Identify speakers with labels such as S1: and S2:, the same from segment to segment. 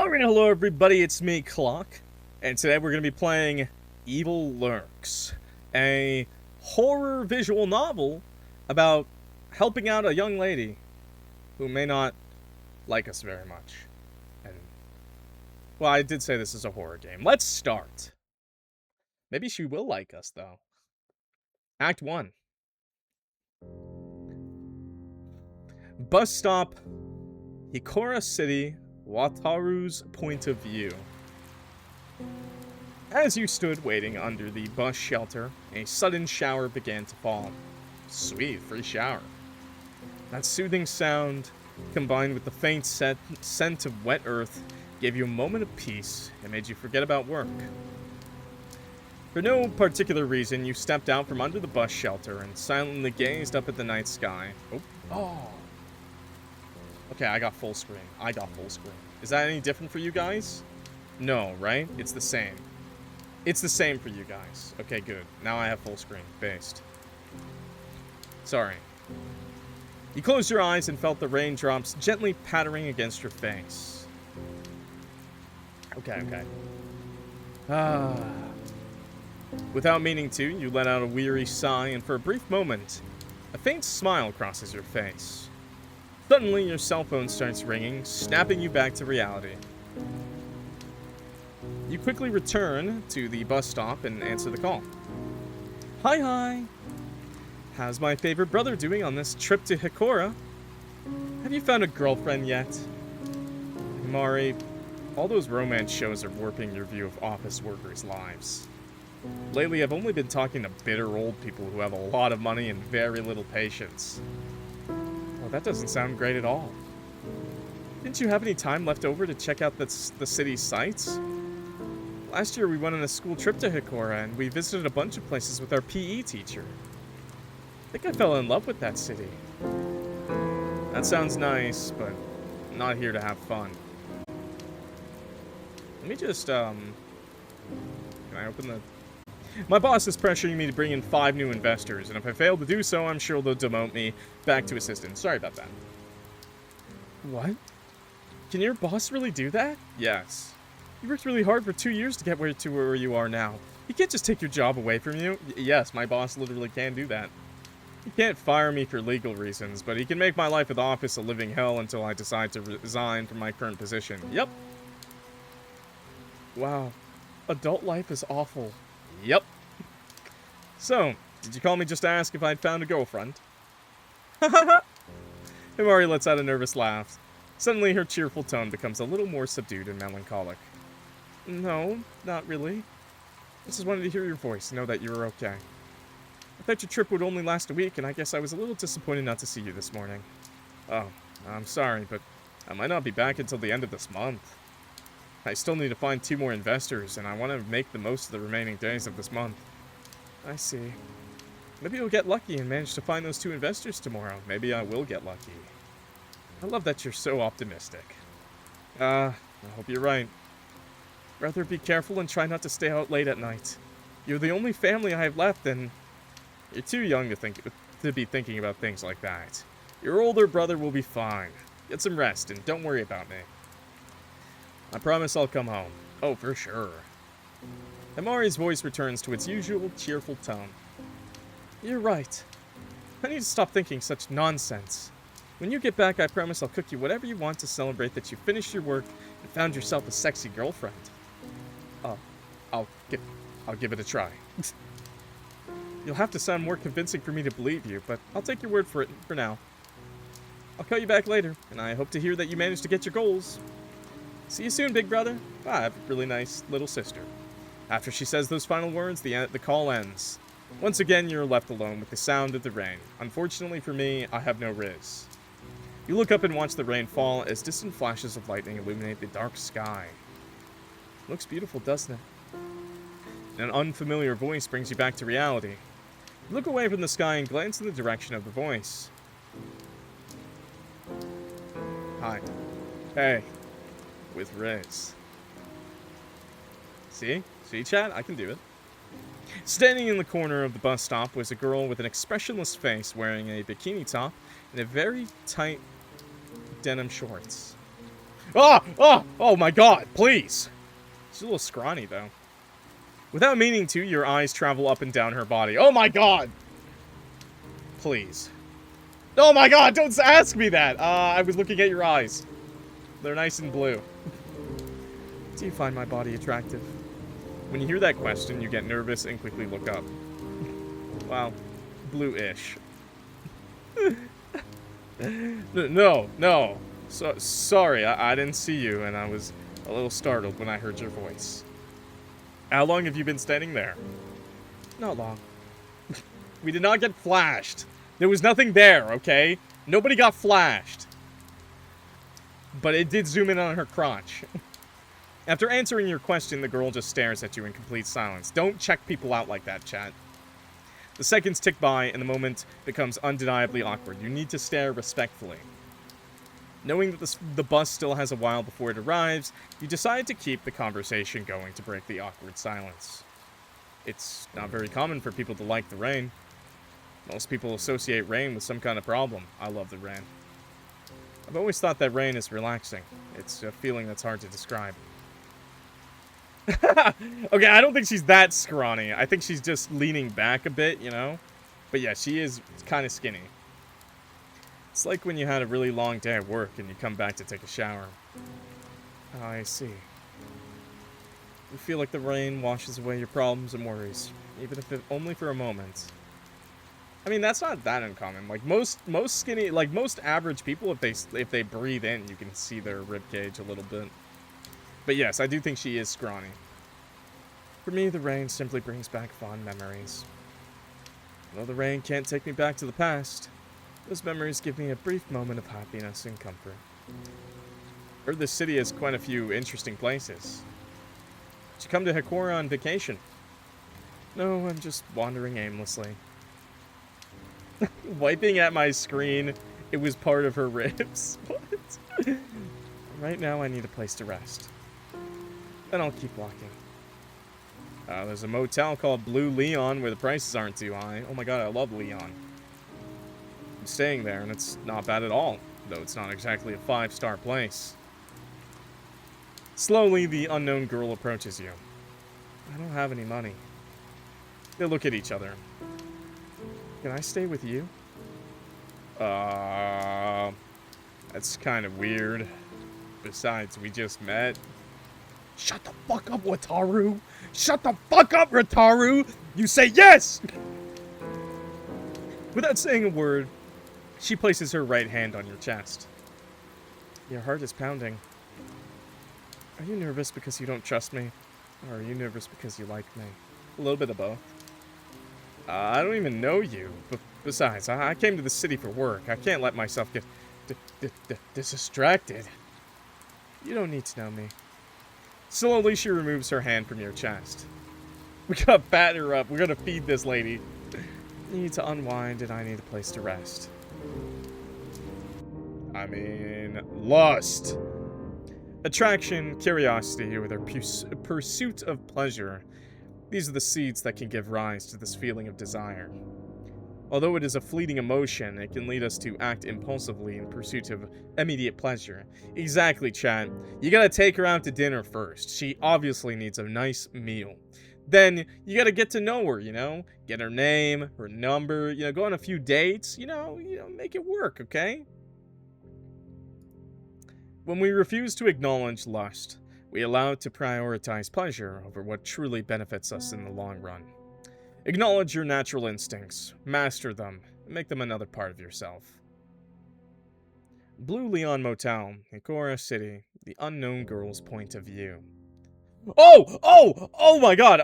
S1: Alright, hello everybody, it's me, Clock, and today we're going to be playing Evil Lurks, a horror visual novel about helping out a young lady who may not like us very much. And, well, I did say this is a horror game. Let's start. Maybe she will like us, though. Act 1. Bus stop, Hikora City, Wataru's point of view. As you stood waiting under the bus shelter, a sudden shower began to fall. Sweet, free shower. That soothing sound, combined with the faint scent of wet earth, gave you a moment of peace and made you forget about work. For no particular reason, you stepped out from under the bus shelter and silently gazed up at the night sky. Oh. Okay, I got full screen. Is that any different for you guys? No, right? It's the same. It's the same for you guys. Okay, good. Now I have full screen. Based. Sorry. You closed your eyes and felt the raindrops gently pattering against your face. Okay. Without meaning to, you let out a weary sigh, and for a brief moment, a faint smile crosses your face. Suddenly, your cell phone starts ringing, snapping you back to reality. You quickly return to the bus stop and answer the call. Hi. How's my favorite brother doing on this trip to Hikora? Have you found a girlfriend yet? Mari, all those romance shows are warping your view of office workers' lives. Lately, I've only been talking to bitter old people who have a lot of money and very little patience. Well, that doesn't sound great at all. Didn't you have any time left over to check out the city's sights? Last year we went on a school trip to Hikora and we visited a bunch of places with our PE teacher. I think I fell in love with that city. That sounds nice, but I'm not here to have fun. Let me just, can I open the... My boss is pressuring me to bring in 5 new investors, and if I fail to do so, I'm sure they'll demote me back to assistant. Sorry about that. What? Can your boss really do that? Yes. You worked really hard for 2 years to get to where you are now. He can't just take your job away from you. Yes, my boss literally can do that. He can't fire me for legal reasons, but he can make my life at the office a living hell until I decide to resign from my current position. Yep. Wow. Adult life is awful. Yep. So, did you call me just to ask if I'd found a girlfriend? Himari lets out a nervous laugh. Suddenly, her cheerful tone becomes a little more subdued and melancholic. No, not really. I just wanted to hear your voice, know that you were okay. I thought your trip would only last a week, and I guess I was a little disappointed not to see you this morning. Oh, I'm sorry, but I might not be back until the end of this month. I still need to find 2 more investors, and I want to make the most of the remaining days of this month. I see. Maybe you'll get lucky and manage to find those 2 investors tomorrow. Maybe I will get lucky. I love that you're so optimistic. I hope you're right. Rather be careful and try not to stay out late at night. You're the only family I have left, and you're too young to be thinking about things like that. Your older brother will be fine. Get some rest, and don't worry about me. I promise I'll come home. Oh, for sure. Himari's voice returns to its usual cheerful tone. You're right. I need to stop thinking such nonsense. When you get back, I promise I'll cook you whatever you want to celebrate that you finished your work and found yourself a sexy girlfriend. I'll give it a try. You'll have to sound more convincing for me to believe you, but I'll take your word for it for now. I'll call you back later, and I hope to hear that you managed to get your goals. See you soon, big brother. I have a really nice little sister. After she says those final words, the call ends. Once again, you're left alone with the sound of the rain. Unfortunately for me, I have no riz. You look up and watch the rain fall as distant flashes of lightning illuminate the dark sky. Looks beautiful, doesn't it? An unfamiliar voice brings you back to reality. You look away from the sky and glance in the direction of the voice. Hi. Hey. With Riz. See, chat? I can do it. Standing in the corner of the bus stop was a girl with an expressionless face wearing a bikini top and a very tight denim shorts. Oh my god, please. She's a little scrawny, though. Without meaning to, your eyes travel up and down her body. Oh my god! Please. Oh my god, don't ask me that! I was looking at your eyes. They're nice and blue. Do you find my body attractive? When you hear that question, you get nervous and quickly look up. Well, blue-ish. No. Sorry, I didn't see you, and I was a little startled when I heard your voice. How long have you been standing there? Not long. We did not get flashed. There was nothing there, okay? Nobody got flashed. But it did zoom in on her crotch. After answering your question, the girl just stares at you in complete silence. Don't check people out like that, chat. The seconds tick by, and the moment becomes undeniably awkward. You need to stare respectfully. Knowing that the bus still has a while before it arrives, you decide to keep the conversation going to break the awkward silence. It's not very common for people to like the rain. Most people associate rain with some kind of problem. I love the rain. I've always thought that rain is relaxing. It's a feeling that's hard to describe. Okay, I don't think she's that scrawny. I think she's just leaning back a bit, you know? But yeah, she is kind of skinny. It's like when you had a really long day at work and you come back to take a shower. Oh, I see. You feel like the rain washes away your problems and worries, even if only for a moment. I mean, that's not that uncommon. Like most skinny, like most average people, if they breathe in, you can see their rib cage a little bit. But yes, I do think she is scrawny. For me, the rain simply brings back fond memories. Though the rain can't take me back to the past, those memories give me a brief moment of happiness and comfort. Heard this city has quite a few interesting places. Did you come to Hikora on vacation? No, I'm just wandering aimlessly. Wiping at my screen, it was part of her ribs. What? Right now, I need a place to rest. Then I'll keep walking. There's a motel called Blue Leon where the prices aren't too high. Oh my god, I love Leon. I'm staying there, and it's not bad at all, though it's not exactly a 5-star place. Slowly, the unknown girl approaches you. I don't have any money. They look at each other. Can I stay with you? That's kind of weird. Besides, we just met. Shut the fuck up, Wataru! Shut the fuck up, Wataru! You say yes! Without saying a word, she places her right hand on your chest. Your heart is pounding. Are you nervous because you don't trust me? Or are you nervous because you like me? A little bit of both. I don't even know you. But besides, I came to the city for work. I can't let myself get distracted. You don't need to know me. Slowly, she removes her hand from your chest. We gotta fatten her up. We're gonna feed this lady. You need to unwind, and I need a place to rest. I mean, lust. Attraction, curiosity, or their pursuit of pleasure. These are the seeds that can give rise to this feeling of desire. Although it is a fleeting emotion, it can lead us to act impulsively in pursuit of immediate pleasure. Exactly, chat. You gotta take her out to dinner first. She obviously needs a nice meal. Then, you gotta get to know her, you know? Get her name, her number, you know, go on a few dates, you know, make it work, okay? When we refuse to acknowledge lust, we allow it to prioritize pleasure over what truly benefits us in the long run. Acknowledge your natural instincts, master them, and make them another part of yourself. Blue Leon Motel, Hikora City, the unknown girl's point of view. Oh my god,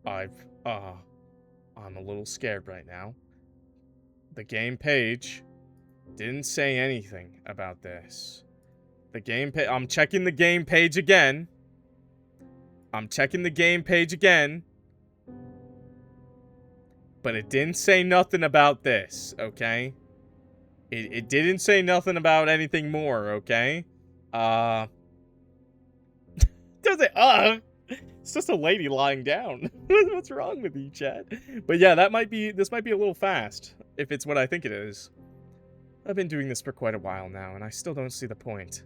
S1: I'm a little scared right now. The game page didn't say anything about this. I'm checking the game page again. But it didn't say nothing about this, okay? It didn't say nothing about anything more, okay? Does it, It's just a lady lying down. What's wrong with you, chat? But yeah, this might be a little fast, if it's what I think it is. I've been doing this for quite a while now, and I still don't see the point.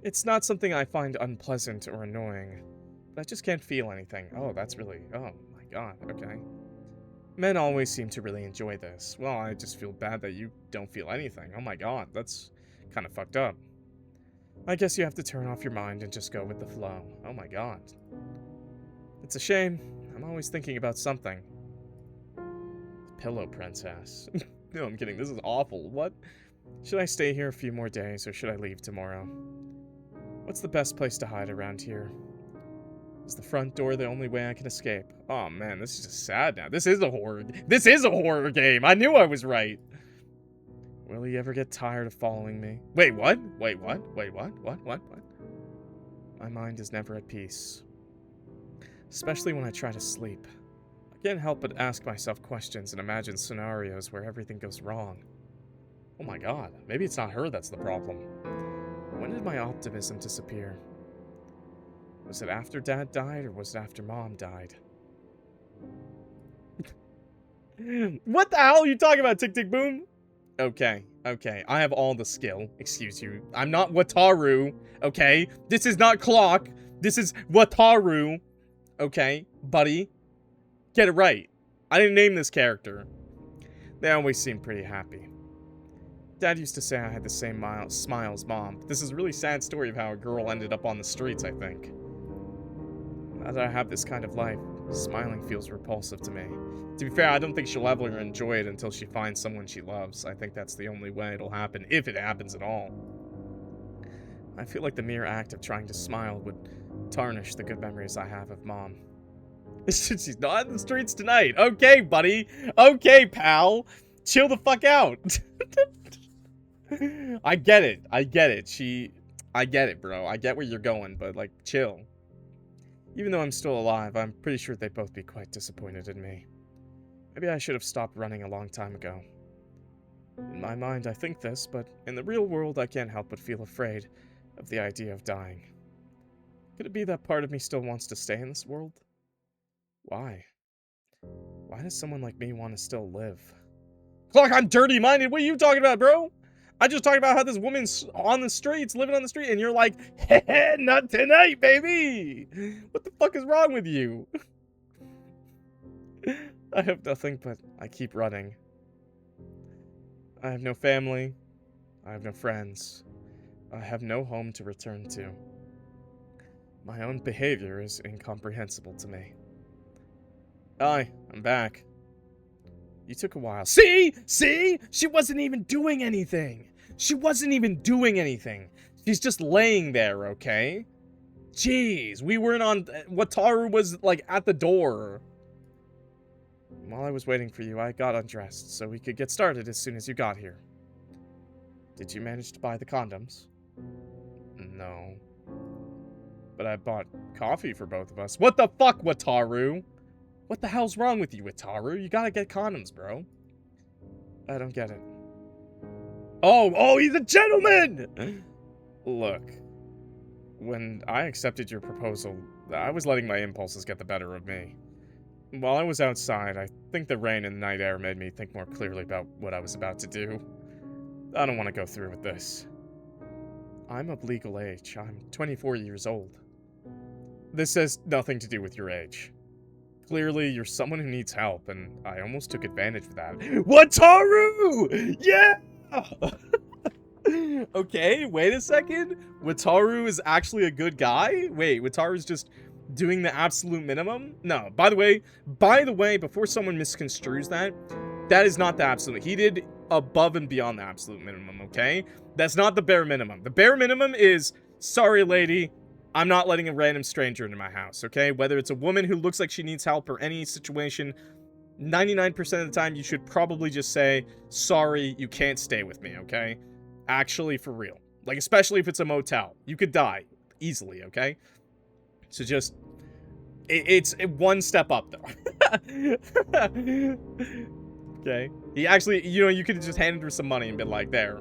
S1: It's not something I find unpleasant or annoying, but I just can't feel anything. Oh, that's really... Oh, my god, okay. Men always seem to really enjoy this. Well, I just feel bad that you don't feel anything. Oh my god, that's kind of fucked up. I guess you have to turn off your mind and just go with the flow. Oh my god. It's a shame. I'm always thinking about something. Pillow princess. No, I'm kidding. This is awful. What? Should I stay here a few more days, or should I leave tomorrow? What's the best place to hide around here? Is the front door the only way I can escape? Oh man, this is just sad now. This is a horror game. I knew I was right. Will he ever get tired of following me? Wait, what? Wait, what? Wait, what? What? My mind is never at peace. Especially when I try to sleep. I can't help but ask myself questions and imagine scenarios where everything goes wrong. Oh my god, maybe it's not her that's the problem. When did my optimism disappear? Was it after Dad died, or was it after Mom died? What the hell are you talking about, Tick Tick Boom? Okay, I have all the skill. Excuse you. I'm not Wataru, okay? This is not Clock. This is Wataru. Okay, buddy. Get it right. I didn't name this character. They always seem pretty happy. Dad used to say I had the same smile as Mom. But this is a really sad story of how a girl ended up on the streets, I think. Now that I have this kind of life, smiling feels repulsive to me. To be fair, I don't think she'll ever enjoy it until she finds someone she loves. I think that's the only way it'll happen, if it happens at all. I feel like the mere act of trying to smile would tarnish the good memories I have of Mom. She's not in the streets tonight. Okay, buddy. Okay, pal. Chill the fuck out. I get it. I get it, bro. I get where you're going, but, like, chill. Even though I'm still alive, I'm pretty sure they'd both be quite disappointed in me. Maybe I should have stopped running a long time ago. In my mind, I think this, but in the real world, I can't help but feel afraid of the idea of dying. Could it be that part of me still wants to stay in this world? Why? Why does someone like me want to still live? Clock, I'm dirty-minded. What are you talking about, bro? I just talked about how this woman's on the streets, living on the street, and you're like, heh, not tonight, baby! What the fuck is wrong with you? I have nothing, but I keep running. I have no family. I have no friends. I have no home to return to. My own behavior is incomprehensible to me. Hi, I'm back. You took a while. See? See? She wasn't even doing anything. She wasn't even doing anything. She's just laying there, okay? Jeez, we weren't on... Wataru was, like, at the door. While I was waiting for you, I got undressed, so we could get started as soon as you got here. Did you manage to buy the condoms? No. But I bought coffee for both of us. What the fuck, Wataru? What the hell's wrong with you, Wataru? You gotta get condoms, bro. I don't get it. Oh, he's a gentleman! Look, when I accepted your proposal, I was letting my impulses get the better of me. While I was outside, I think the rain and the night air made me think more clearly about what I was about to do. I don't want to go through with this. I'm of legal age. I'm 24 years old. This has nothing to do with your age. Clearly, you're someone who needs help, and I almost took advantage of that. Wataru! Yeah! Okay, wait a second. Wataru is actually a good guy? Wait, Wataru's just doing the absolute minimum? No, by the way, before someone misconstrues that, that is not the absolute. He did above and beyond the absolute minimum, okay? That's not the bare minimum. The bare minimum is, sorry, lady, I'm not letting a random stranger into my house, okay? Whether it's a woman who looks like she needs help or any situation, 99% of the time, you should probably just say, sorry, you can't stay with me, okay? Actually, for real. Like, especially if it's a motel. You could die easily, okay? So just, it's one step up, though. Okay? He actually, you know, you could have just handed her some money and been like, there.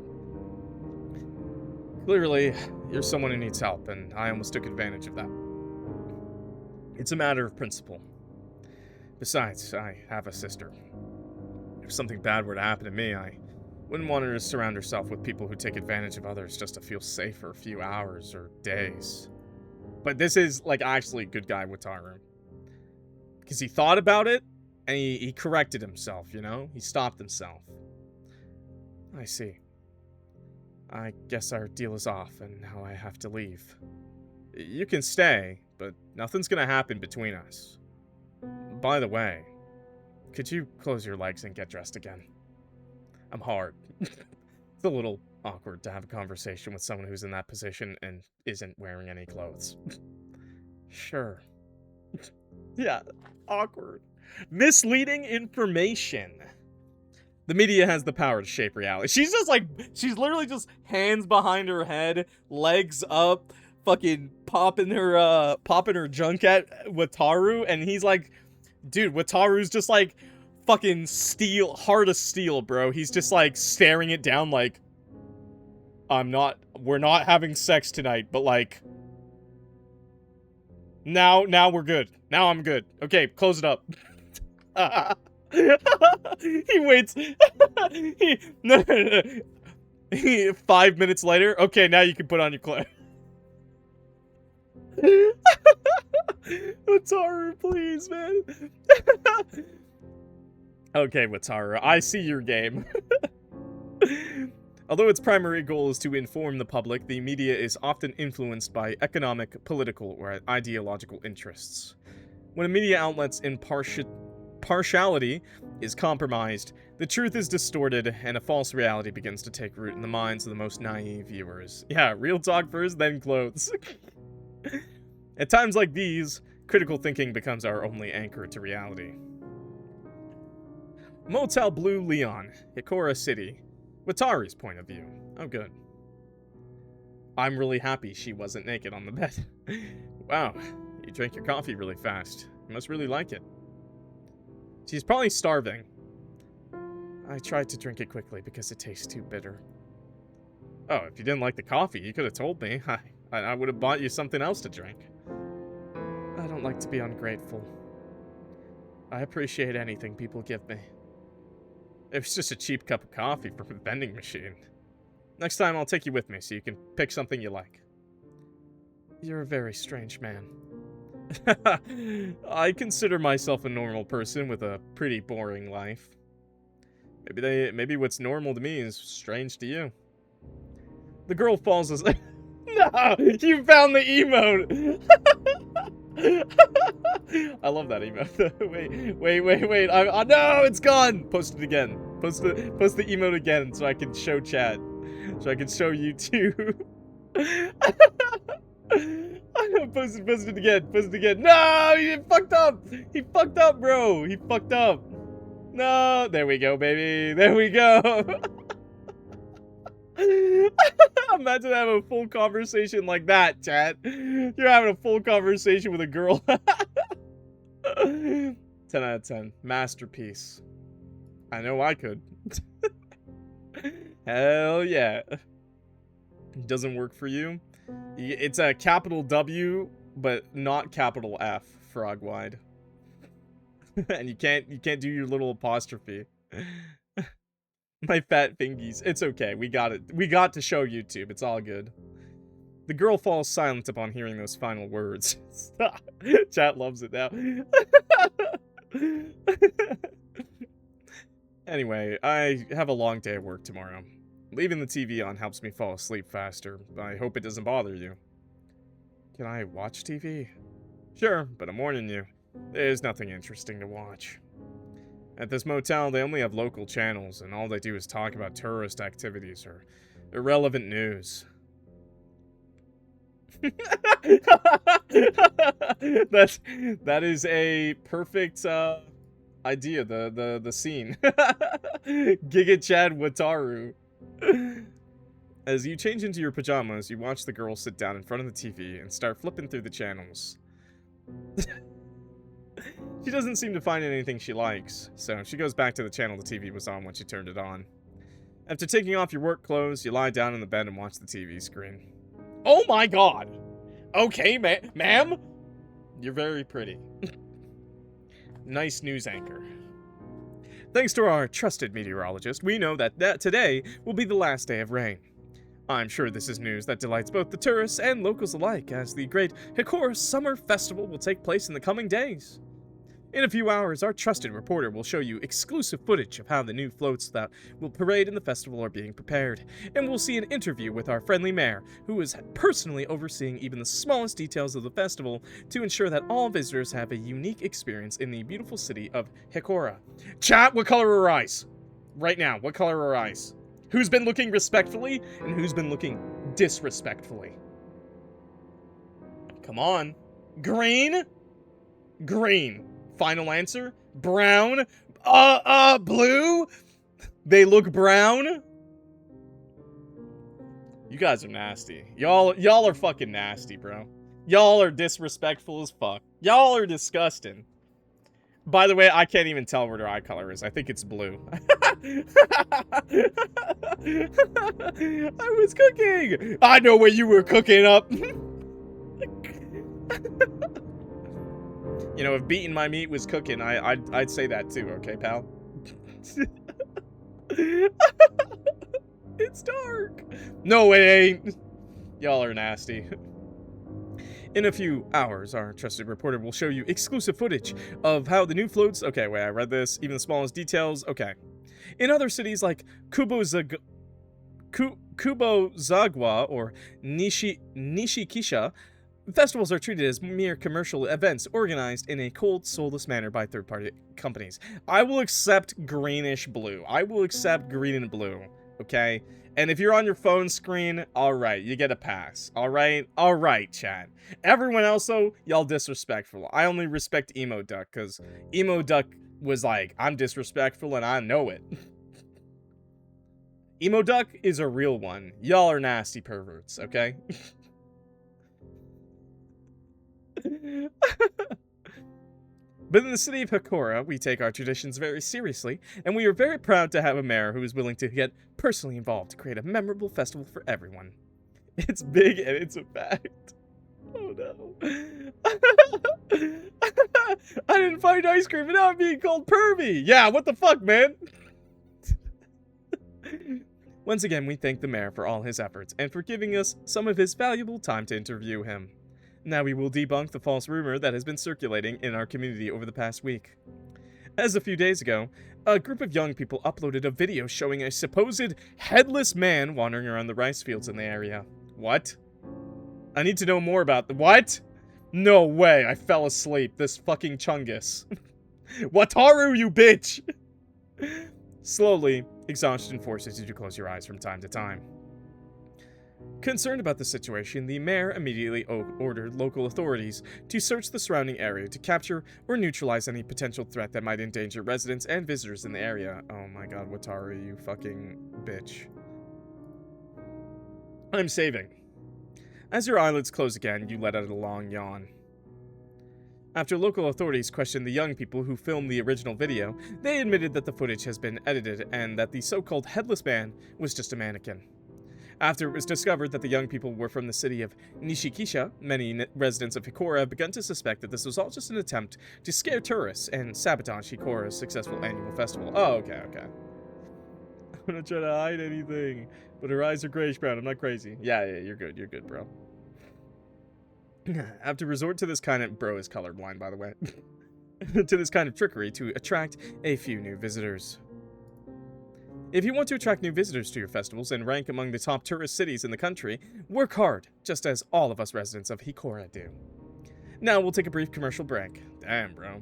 S1: Clearly, you're someone who needs help, and I almost took advantage of that. It's a matter of principle. Besides, I have a sister. If something bad were to happen to me, I Wouldn't want her to surround herself with people who take advantage of others just to feel safe for a few hours or days. But this is, like, actually good guy Wataru. Because he thought about it, and he corrected himself, you know? He stopped himself. I see. I guess our deal is off, and now I have to leave. You can stay, but nothing's gonna happen between us. By the way, could you close your legs and get dressed again? I'm hard. It's a little awkward to have a conversation with someone who's in that position and isn't wearing any clothes. Sure. Yeah, awkward. Misleading information. The media has the power to shape reality. She's just like, she's literally just hands behind her head, legs up, fucking popping her junk at Wataru, and he's like, dude, Wataru's just like fucking steel, heart of steel, bro. He's just like staring it down like, we're not having sex tonight, but like, now we're good. Now I'm good. Okay, close it up. He waits. No. 5 minutes later, okay, now you can put on your clothes. Wataru, please, man. Okay, Wataru, I see your game. Although its primary goal is to inform the public, the media is often influenced by economic, political, or ideological interests. When a media outlet's partiality is compromised, the truth is distorted, and a false reality begins to take root in the minds of the most naive viewers. Yeah, real talk first, then clothes. At times like these, critical thinking becomes our only anchor to reality. Motel Blue Leon, Hikora City. Wataru's point of view. Oh, good. I'm really happy she wasn't naked on the bed. Wow, you drank your coffee really fast. You must really like it. She's probably starving. I tried to drink it quickly because it tastes too bitter. Oh, if you didn't like the coffee, you could have told me. I would have bought you something else to drink. I don't like to be ungrateful. I appreciate anything people give me. It was just a cheap cup of coffee from a vending machine. Next time I'll take you with me so you can pick something you like. You're a very strange man. I consider myself a normal person with a pretty boring life. Maybe what's normal to me is strange to you. The girl falls asleep. No, you found the emote. I love that emote. wait. No, it's gone. Post it again. Post the emote again so I can show chat. So I can show you too. Post it again. Post it again. No, he fucked up. He fucked up, bro. He fucked up. No, there we go, baby. There we go. Imagine having a full conversation like that, chat. You're having a full conversation with a girl. 10 out of 10. Masterpiece. I know I could. Hell yeah. Doesn't work for you? It's a capital W, but not capital F, frog-wide. And you can't do your little apostrophe. My fat fingies. It's okay. We got it. We got to show YouTube. It's all good. The girl falls silent upon hearing those final words. Stop. Chat loves it now. Anyway, I have a long day of work tomorrow. Leaving the TV on helps me fall asleep faster. I hope it doesn't bother you. Can I watch TV? Sure, but I'm warning you. There's nothing interesting to watch. At this motel, they only have local channels, and all they do is talk about tourist activities or irrelevant news. That is a perfect idea. The scene. Giga Chad Wataru. As you change into your pajamas, you watch the girl sit down in front of the TV and start flipping through the channels. She doesn't seem to find anything she likes, so she goes back to the channel the TV was on when she turned it on. After taking off your work clothes, you lie down in the bed and watch the TV screen. Oh my god! Okay, ma'am? You're very pretty. Nice news anchor. Thanks to our trusted meteorologist, we know that today will be the last day of rain. I'm sure this is news that delights both the tourists and locals alike, as the great Hikora Summer Festival will take place in the coming days. In a few hours, our trusted reporter will show you exclusive footage of how the new floats that will parade in the festival are being prepared, and we'll see an interview with our friendly mayor, who is personally overseeing even the smallest details of the festival to ensure that all visitors have a unique experience in the beautiful city of Hikora. Chat, what color are our eyes? Right now, what color are our eyes? Who's been looking respectfully, and who's been looking disrespectfully? Come on. Green? Green. Final answer? Brown? Blue? They look brown? You guys are nasty. Y'all are fucking nasty, bro. Y'all are disrespectful as fuck. Y'all are disgusting. By the way, I can't even tell where their eye color is. I think it's blue. I was cooking! I know where you were cooking up! You know, if beating my meat was cooking, I'd say that too, okay, pal? It's dark! No, it ain't! Y'all are nasty. In a few hours, our trusted reporter will show you exclusive footage of how the new floats... Okay, wait, I read this. Even the smallest details. Okay. In other cities like Kubozagwa or Nishikisha, festivals are treated as mere commercial events organized in a cold, soulless manner by third-party companies. I will accept greenish blue. I will accept green and blue, okay? And if you're on your phone screen, alright, you get a pass. Alright, chat. Everyone else, though, y'all disrespectful. I only respect Emo Duck, because Emo Duck was like, I'm disrespectful and I know it. Emo Duck is a real one. Y'all are nasty perverts, okay? But in the city of Hikora, we take our traditions very seriously, and we are very proud to have a mayor who is willing to get personally involved to create a memorable festival for everyone. It's big and it's a fact. Oh no. I didn't find ice cream and now I'm being called pervy. Yeah, what the fuck, man? Once again, we thank the mayor for all his efforts and for giving us some of his valuable time to interview him. Now we will debunk the false rumor that has been circulating in our community over the past week. As a few days ago, a group of young people uploaded a video showing a supposed headless man wandering around the rice fields in the area. What? I need to know more about the— What? No way, I fell asleep. This fucking Chungus. Wataru, you bitch! Slowly, exhaustion forces you to close your eyes from time to time. Concerned about the situation, the mayor immediately ordered local authorities to search the surrounding area to capture or neutralize any potential threat that might endanger residents and visitors in the area. Oh my god, Wataru, you fucking bitch. I'm saving. As your eyelids close again, you let out a long yawn. After local authorities questioned the young people who filmed the original video, they admitted that the footage has been edited and that the so-called headless man was just a mannequin. After it was discovered that the young people were from the city of Nishikisha, many residents of Hikora have begun to suspect that this was all just an attempt to scare tourists and sabotage Hikora's successful annual festival. Oh, okay. I'm not trying to hide anything, but her eyes are grayish-brown. I'm not crazy. Yeah, you're good, bro. I have to resort to this kind of— Bro is colorblind, by the way. To this kind of trickery to attract a few new visitors. If you want to attract new visitors to your festivals and rank among the top tourist cities in the country, work hard, just as all of us residents of Hikora do. Now we'll take a brief commercial break. Damn, bro.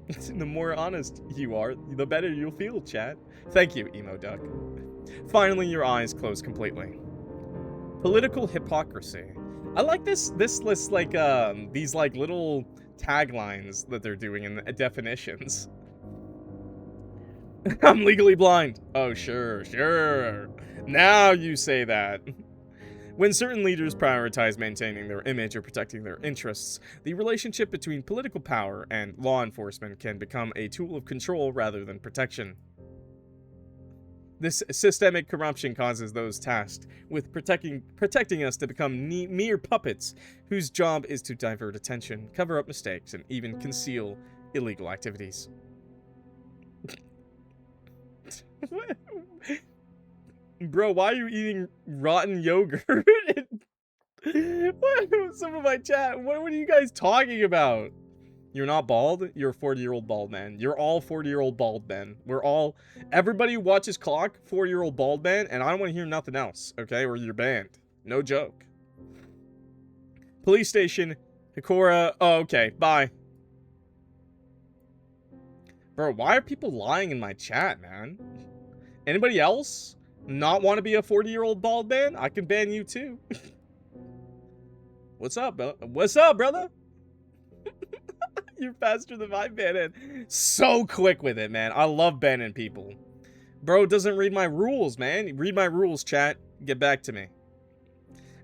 S1: The more honest you are, the better you'll feel, chat. Thank you, Emo Duck. Finally, your eyes close completely. Political hypocrisy. I like this list, like, these, like, little taglines that they're doing in the definitions. I'm legally blind. Oh, sure. Now you say that. When certain leaders prioritize maintaining their image or protecting their interests, the relationship between political power and law enforcement can become a tool of control rather than protection. This systemic corruption causes those tasked with protecting us to become mere puppets whose job is to divert attention, cover up mistakes, and even conceal illegal activities. Bro, why are you eating rotten yogurt? What? Some of my chat. What are you guys talking about? You're not bald? You're a 40-year-old bald man. You're all 40-year-old bald men. We're all... Everybody who watches Clock, 40-year-old bald man, and I don't want to hear nothing else, okay? Or you're banned. No joke. Police station. Hikora. Oh, okay. Bye. Bro, why are people lying in my chat, man? Anybody else not want to be a 40-year-old bald man? I can ban you too. What's up, bro? What's up, brother? You're faster than my banning. So quick with it, man. I love banning people. Bro doesn't read my rules, man. Read my rules, chat. Get back to me.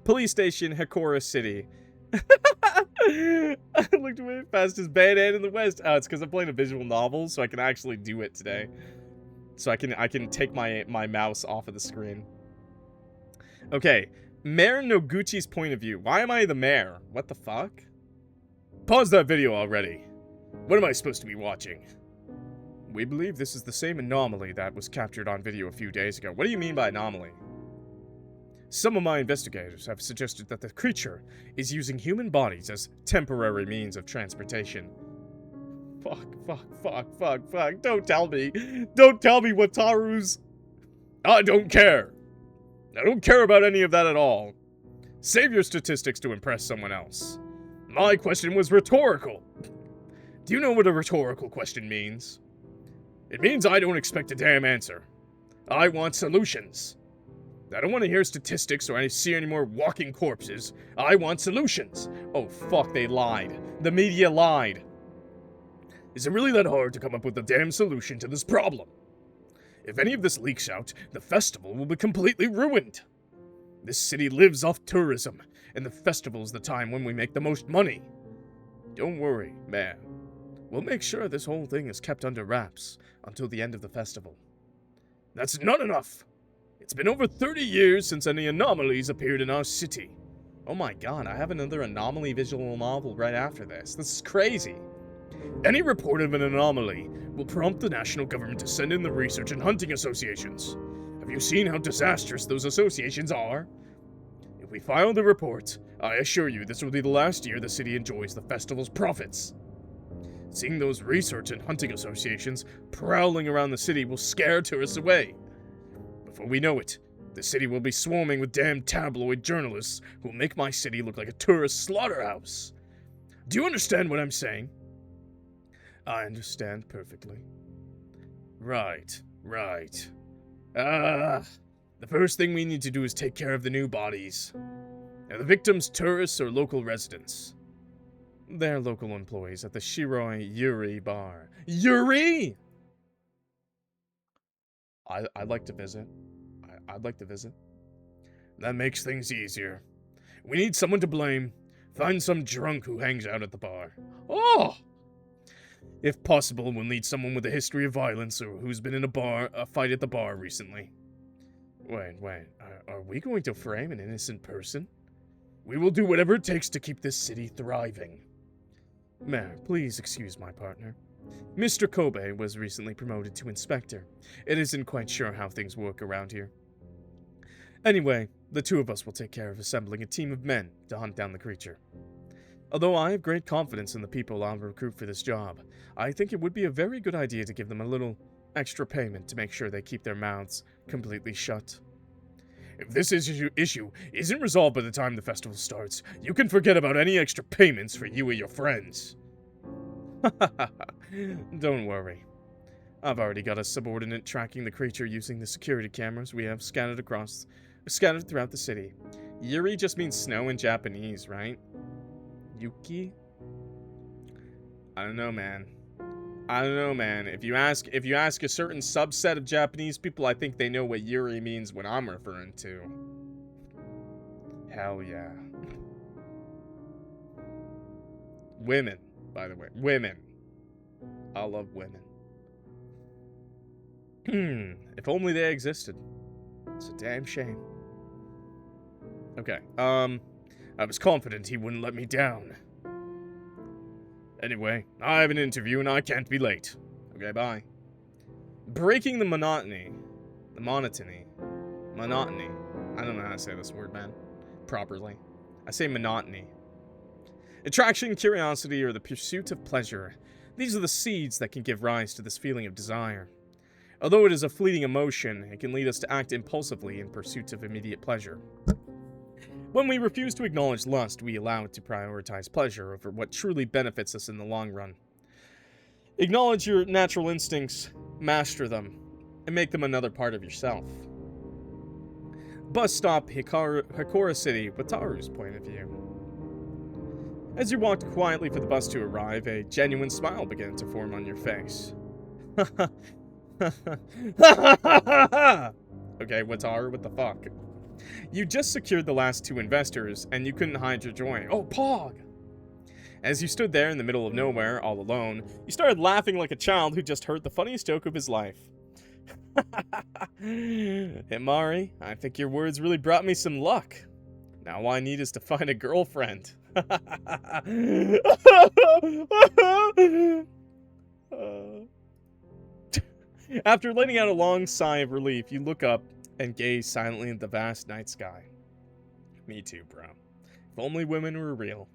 S1: Police station, Hikora City. I looked away fast as Bandit in the West. Oh, it's because I'm playing a visual novel, so I can actually do it today. So I can take my mouse off of the screen. Okay, Mayor Noguchi's point of view. Why am I the mayor? What the fuck? Pause that video already. What am I supposed to be watching? We believe this is the same anomaly that was captured on video a few days ago. What do you mean by anomaly? Some of my investigators have suggested that the creature is using human bodies as temporary means of transportation. Fuck. Don't tell me. Don't tell me Wataru's... I don't care. I don't care about any of that at all. Save your statistics to impress someone else. My question was rhetorical. Do you know what a rhetorical question means? It means I don't expect a damn answer. I want solutions. I don't want to hear statistics or see any more walking corpses. I want solutions. Oh, fuck, they lied. The media lied. Is it really that hard to come up with a damn solution to this problem? If any of this leaks out, the festival will be completely ruined. This city lives off tourism, and the festival's the time when we make the most money. Don't worry, man. We'll make sure this whole thing is kept under wraps until the end of the festival. That's not enough! It's been over 30 years since any anomalies appeared in our city. Oh my god, I have another anomaly visual novel right after this. This is crazy. Any report of an anomaly will prompt the national government to send in the research and hunting associations. Have you seen how disastrous those associations are? If we file the report, I assure you this will be the last year the city enjoys the festival's profits. Seeing those research and hunting associations prowling around the city will scare tourists away. Before we know it, the city will be swarming with damn tabloid journalists who will make my city look like a tourist slaughterhouse. Do you understand what I'm saying? I understand perfectly. Right. The first thing we need to do is take care of the new bodies. Are the victims tourists or local residents? They're local employees at the Shiroi Yuri bar. Yuri?! I'd like to visit. I'd like to visit. That makes things easier. We need someone to blame. Find some drunk who hangs out at the bar. Oh! If possible, we'll need someone with a history of violence or who's been in a fight at the bar recently. Wait. Are we going to frame an innocent person? We will do whatever it takes to keep this city thriving. Mayor, please excuse my partner. Mr. Kobe was recently promoted to inspector. It isn't quite sure how things work around here. Anyway, the two of us will take care of assembling a team of men to hunt down the creature. Although I have great confidence in the people I'll recruit for this job, I think it would be a very good idea to give them a little extra payment to make sure they keep their mouths completely shut. If this issue isn't resolved by the time the festival starts, you can forget about any extra payments for you or your friends. Don't worry. I've already got a subordinate tracking the creature using the security cameras we have scattered throughout the city. Yuri just means snow in Japanese, right? Yuki? I don't know, man. If you ask a certain subset of Japanese people, I think they know what Yuri means when I'm referring to. Hell yeah. Women, by the way. Women. I love women. If only they existed. It's a damn shame. Okay, I was confident he wouldn't let me down. Anyway, I have an interview and I can't be late. Okay, bye. Breaking the monotony. the monotony. Monotony. I don't know how to say this word, man. Properly. I say monotony. Attraction, curiosity, or the pursuit of pleasure. These are the seeds that can give rise to this feeling of desire. Although it is a fleeting emotion, it can lead us to act impulsively in pursuit of immediate pleasure. When we refuse to acknowledge lust, we allow it to prioritize pleasure over what truly benefits us in the long run. Acknowledge your natural instincts, master them, and make them another part of yourself. Bus stop Hikora City, Wataru's point of view. As you walked quietly for the bus to arrive, a genuine smile began to form on your face. Okay, Wataru, what the fuck? You just secured the last 2 investors, and you couldn't hide your joy. Oh, Pog! As you stood there in the middle of nowhere, all alone, you started laughing like a child who just heard the funniest joke of his life. Himari, I think your words really brought me some luck. Now all I need is to find a girlfriend. After letting out a long sigh of relief, you look up and gaze silently at the vast night sky. Me too, bro. If only women were real.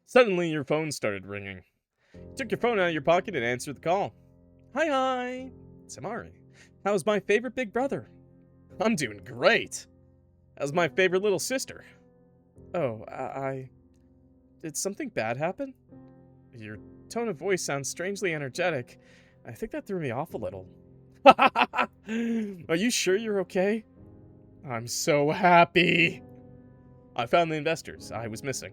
S1: Suddenly, your phone started ringing. You took your phone out of your pocket and answered the call. Hi. It's Himari. How's my favorite big brother? I'm doing great. How's my favorite little sister? Oh, Did something bad happen? Your tone of voice sounds strangely energetic. I think that threw me off a little. Are you sure you're okay? I'm so happy. I found the investors I was missing.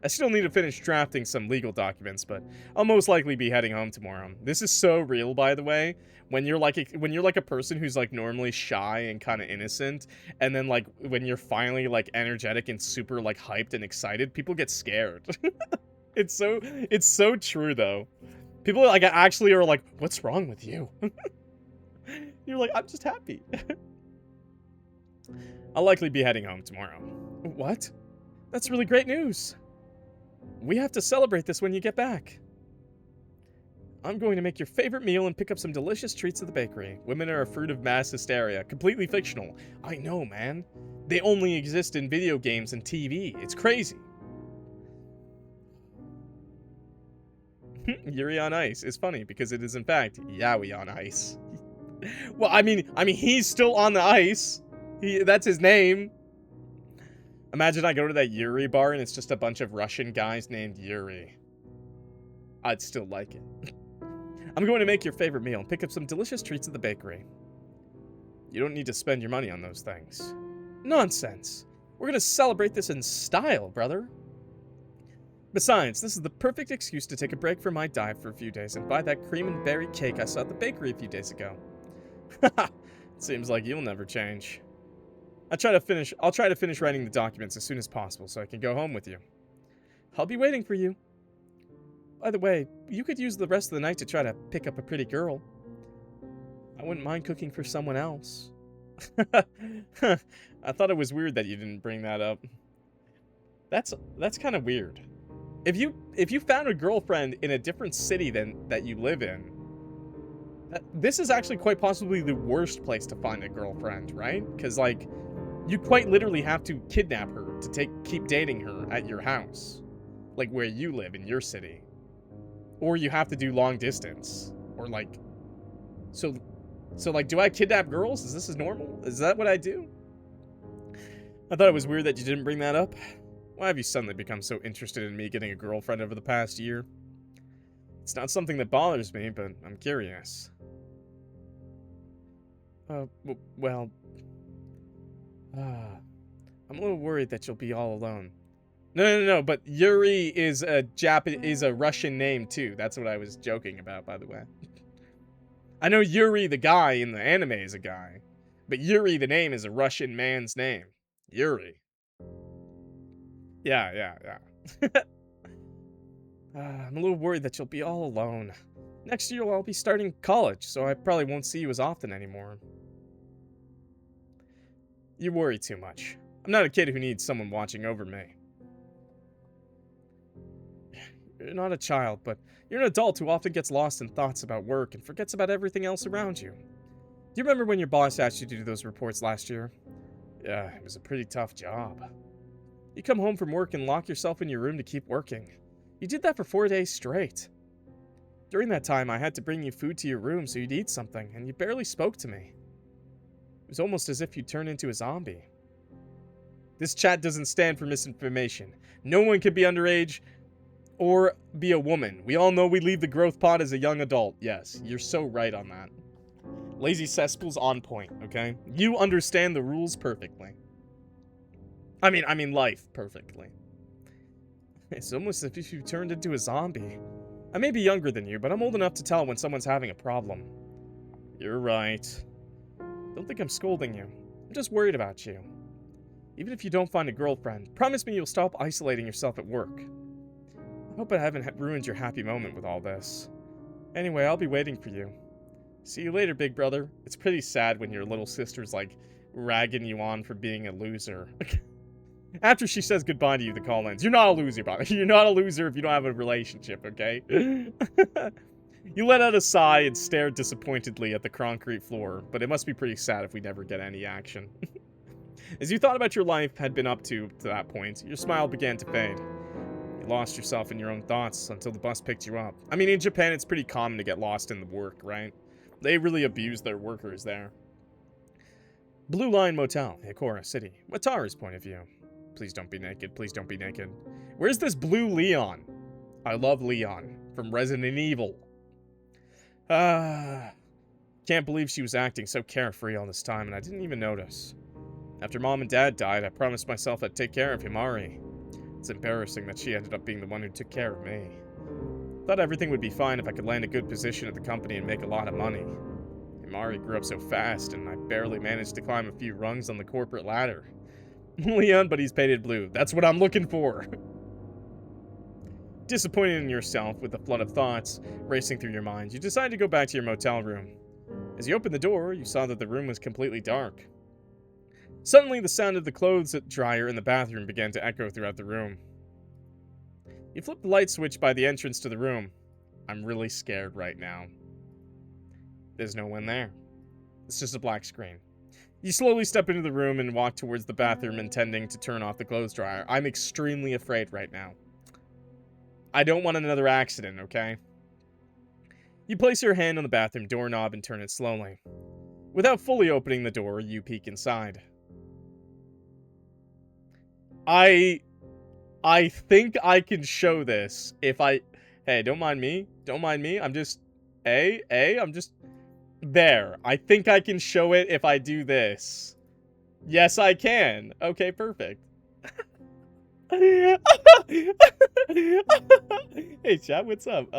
S1: I still need to finish drafting some legal documents, but I'll most likely be heading home tomorrow. This is so real, by the way. When you're like a person who's like normally shy and kind of innocent, and then like when you're finally like energetic and super like hyped and excited, people get scared. It's so true though. People like actually are like, "What's wrong with you?" You're like, "I'm just happy." I'll likely be heading home tomorrow. What? That's really great news. We have to celebrate this when you get back. I'm going to make your favorite meal and pick up some delicious treats at the bakery. Women are a fruit of mass hysteria. Completely fictional. I know, man. They only exist in video games and TV. It's crazy. Yuri on Ice is funny because it is in fact Yaoi on Ice. Well, I mean he's still on the ice. That's his name. Imagine I go to that Yuri bar and it's just a bunch of Russian guys named Yuri. I'd still like it. I'm going to make your favorite meal and pick up some delicious treats at the bakery. You don't need to spend your money on those things. Nonsense. We're going to celebrate this in style, brother. Besides, this is the perfect excuse to take a break from my dive for a few days and buy that cream and berry cake I saw at the bakery a few days ago. Haha, seems like you'll never change. I'll try to finish writing the documents as soon as possible so I can go home with you. I'll be waiting for you. By the way, you could use the rest of the night to try to pick up a pretty girl. I wouldn't mind cooking for someone else. I thought it was weird that you didn't bring that up. That's kind of weird. If you found a girlfriend in a different city than that you live in, this is actually quite possibly the worst place to find a girlfriend, right? Because like, you quite literally have to kidnap her to keep dating her at your house, like where you live in your city, or you have to do long distance, or like, so like, do I kidnap girls? Is this normal? Is that what I do? I thought it was weird that you didn't bring that up. Why have you suddenly become so interested in me getting a girlfriend over the past year? It's not something that bothers me, but I'm curious. Well, I'm a little worried that you'll be all alone. No, but Yuri is a Russian name too. That's what I was joking about, by the way. I know Yuri the guy in the anime is a guy, but Yuri the name is a Russian man's name. Yuri. Yeah. I'm a little worried that you'll be all alone. Next year I'll be starting college, so I probably won't see you as often anymore. You worry too much. I'm not a kid who needs someone watching over me. You're not a child, but you're an adult who often gets lost in thoughts about work and forgets about everything else around you. you remember when your boss asked you to do those reports last year? Yeah, it was a pretty tough job. You come home from work and lock yourself in your room to keep working. You did that for 4 days straight. During that time, I had to bring you food to your room so you'd eat something, and you barely spoke to me. It was almost as if you turned into a zombie. This chat doesn't stand for misinformation. No one can be underage or be a woman. We all know we leave the growth pod as a young adult. Yes, you're so right on that. Lazy cesspool's on point, okay? You understand the rules perfectly. I mean life perfectly. It's almost as if you turned into a zombie. I may be younger than you, but I'm old enough to tell when someone's having a problem. You're right. Don't think I'm scolding you. I'm just worried about you. Even if you don't find a girlfriend, promise me you'll stop isolating yourself at work. I hope I haven't ruined your happy moment with all this. Anyway, I'll be waiting for you. See you later, big brother. It's pretty sad when your little sister's, like, ragging you on for being a loser. After she says goodbye to you, the call ends. You're not a loser, brother. You're not a loser if you don't have a relationship, okay? You let out a sigh and stared disappointedly at the concrete floor, but it must be pretty sad if we never get any action. As you thought about your life had been up to that point, your smile began to fade. You lost yourself in your own thoughts until the bus picked you up. I mean, in Japan, it's pretty common to get lost in the work, right? They really abuse their workers there. Blue Line Motel, Hikora City. Wataru's point of view. Please don't be naked. Please don't be naked. Where's this blue Leon? I love Leon from Resident Evil. Can't believe she was acting so carefree all this time and I didn't even notice. After Mom and Dad died, I promised myself I'd take care of Himari. It's embarrassing that she ended up being the one who took care of me. Thought everything would be fine if I could land a good position at the company and make a lot of money. Himari grew up so fast and I barely managed to climb a few rungs on the corporate ladder. Leon, but he's painted blue. That's what I'm looking for. Disappointed in yourself with the flood of thoughts racing through your mind, you decide to go back to your motel room. As you opened the door, you saw that the room was completely dark. Suddenly, the sound of the clothes dryer in the bathroom began to echo throughout the room. You flipped the light switch by the entrance to the room. I'm really scared right now. There's no one there. It's just a black screen. You slowly step into the room and walk towards the bathroom, intending to turn off the clothes dryer. I'm extremely afraid right now. I don't want another accident, okay? You place your hand on the bathroom doorknob and turn it slowly. Without fully opening the door, you peek inside. I think I can show this if I... Hey, don't mind me. Don't mind me. I'm just... I'm just... There. I think I can show it if I do this. Yes, I can. Okay, perfect. Hey, chat, what's up?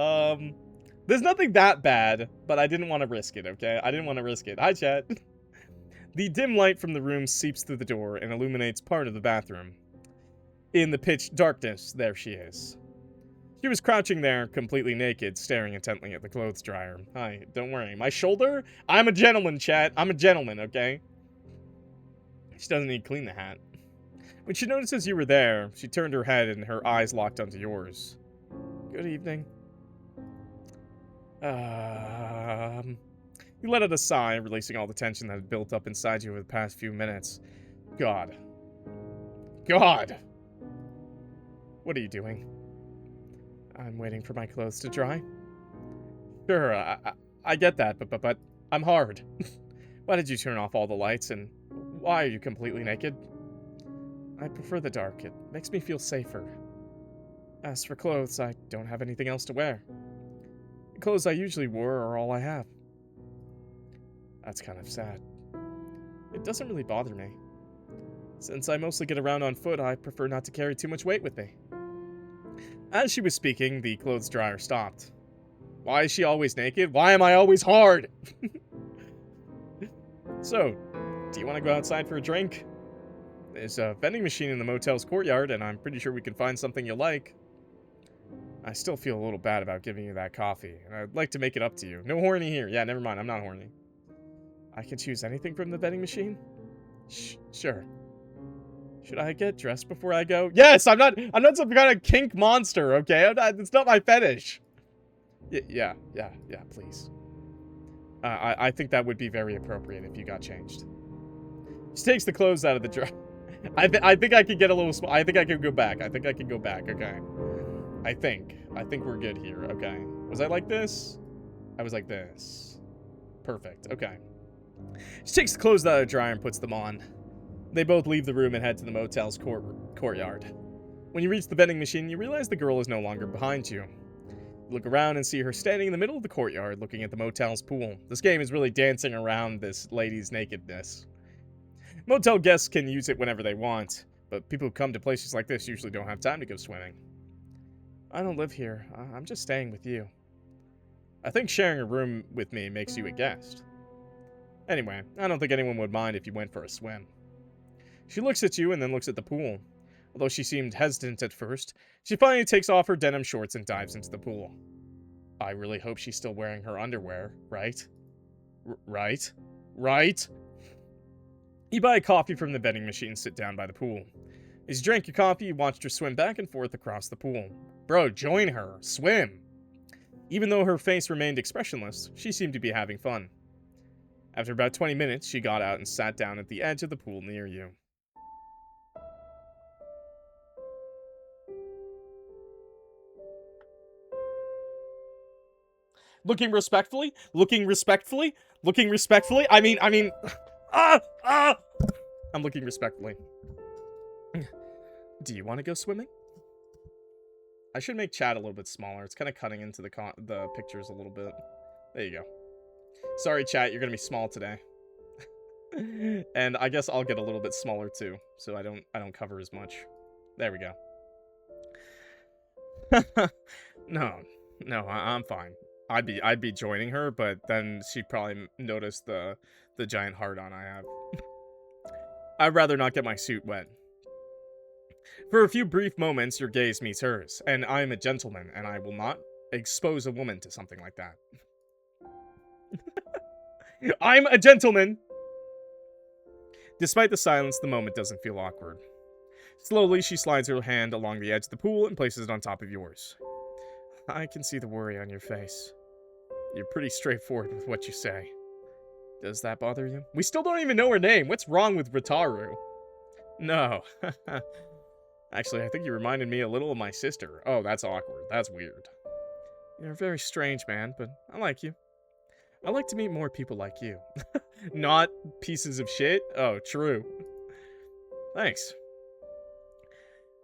S1: There's nothing that bad, but I didn't want to risk it, okay? I didn't want to risk it. Hi, chat. The dim light from the room seeps through the door and illuminates part of the bathroom. In the pitch darkness, there she is. She was crouching there, completely naked, staring intently at the clothes dryer. Hi, don't worry. My shoulder? I'm a gentleman, chat. I'm a gentleman, okay? She doesn't need to clean the hat. When she notices you were there, she turned her head and her eyes locked onto yours. Good evening. You let out a sigh, releasing all the tension that had built up inside you over the past few minutes. God. What are you doing? I'm waiting for my clothes to dry. Sure, I get that, but I'm hard. Why did you turn off all the lights, and why are you completely naked? I prefer the dark. It makes me feel safer. As for clothes, I don't have anything else to wear. The clothes I usually wore are all I have. That's kind of sad. It doesn't really bother me. Since I mostly get around on foot, I prefer not to carry too much weight with me. As she was speaking, the clothes dryer stopped. Why is she always naked? Why am I always hard? So, do you want to go outside for a drink? There's a vending machine in the motel's courtyard, and I'm pretty sure we can find something you like. I still feel a little bad about giving you that coffee, and I'd like to make it up to you. No horny here. Yeah, never mind. I'm not horny. I can choose anything from the vending machine? Sure. Should I get dressed before I go? Yes, I'm not some kind of kink monster, okay? It's not my fetish. Yeah, please. I think that would be very appropriate if you got changed. She takes the clothes out of the dryer. I think I could get a little small. I think I could go back. Okay. I think we're good here. Okay. Was I like this? I was like this. Perfect. Okay. She takes the clothes out of the dryer and puts them on. They both leave the room and head to the motel's courtyard. When you reach the vending machine, you realize the girl is no longer behind you. You look around and see her standing in the middle of the courtyard looking at the motel's pool. This game is really dancing around this lady's nakedness. Motel guests can use it whenever they want, but people who come to places like this usually don't have time to go swimming. I don't live here. I'm just staying with you. I think sharing a room with me makes you a guest. Anyway, I don't think anyone would mind if you went for a swim. She looks at you and then looks at the pool. Although she seemed hesitant at first, she finally takes off her denim shorts and dives into the pool. I really hope she's still wearing her underwear, right? Right? You buy a coffee from the vending machine and sit down by the pool. As you drank your coffee, you watched her swim back and forth across the pool. Bro, join her. Swim! Even though her face remained expressionless, she seemed to be having fun. After about 20 minutes, she got out and sat down at the edge of the pool near you. Looking respectfully. I mean, I'm looking respectfully. Do you want to go swimming? I should make chat a little bit smaller. It's kind of cutting into the pictures a little bit. There you go. Sorry, chat. You're gonna be small today. And I guess I'll get a little bit smaller too, so I don't cover as much. There we go. No, I'm fine. I'd be joining her, but then she'd probably notice the giant hard-on I have. I'd rather not get my suit wet. For a few brief moments, your gaze meets hers, and I'm a gentleman, and I will not expose a woman to something like that. I'm a gentleman! Despite the silence, the moment doesn't feel awkward. Slowly, she slides her hand along the edge of the pool and places it on top of yours. I can see the worry on your face. You're pretty straightforward with what you say. Does that bother you? We still don't even know her name. What's wrong with Ritaru? No. Actually, I think you reminded me a little of my sister. Oh, that's awkward. That's weird. You're a very strange man, but I like you. I like to meet more people like you. Not pieces of shit? Oh, true. Thanks.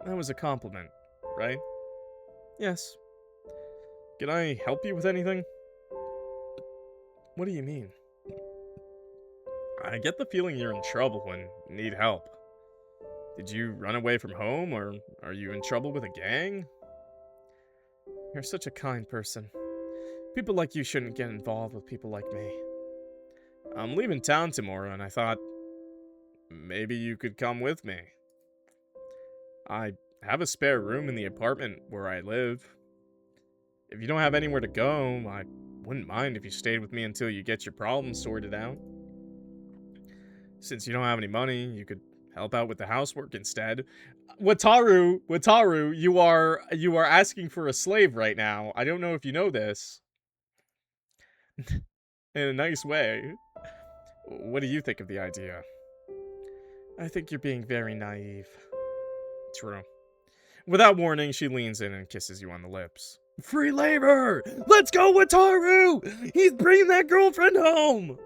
S1: That was a compliment, right? Yes. Can I help you with anything? What do you mean? I get the feeling you're in trouble and need help. Did you run away from home, or are you in trouble with a gang? You're such a kind person. People like you shouldn't get involved with people like me. I'm leaving town tomorrow, and I thought maybe you could come with me. I have a spare room in the apartment where I live. If you don't have anywhere to go, I wouldn't mind if you stayed with me until you get your problems sorted out. Since you don't have any money, you could help out with the housework instead. Wataru, you are asking for a slave right now. I don't know if you know this. In a nice way. What do you think of the idea? I think you're being very naive. True. Without warning, she leans in and kisses you on the lips. Free labor! Let's go, Wataru! He's bringing that girlfriend home!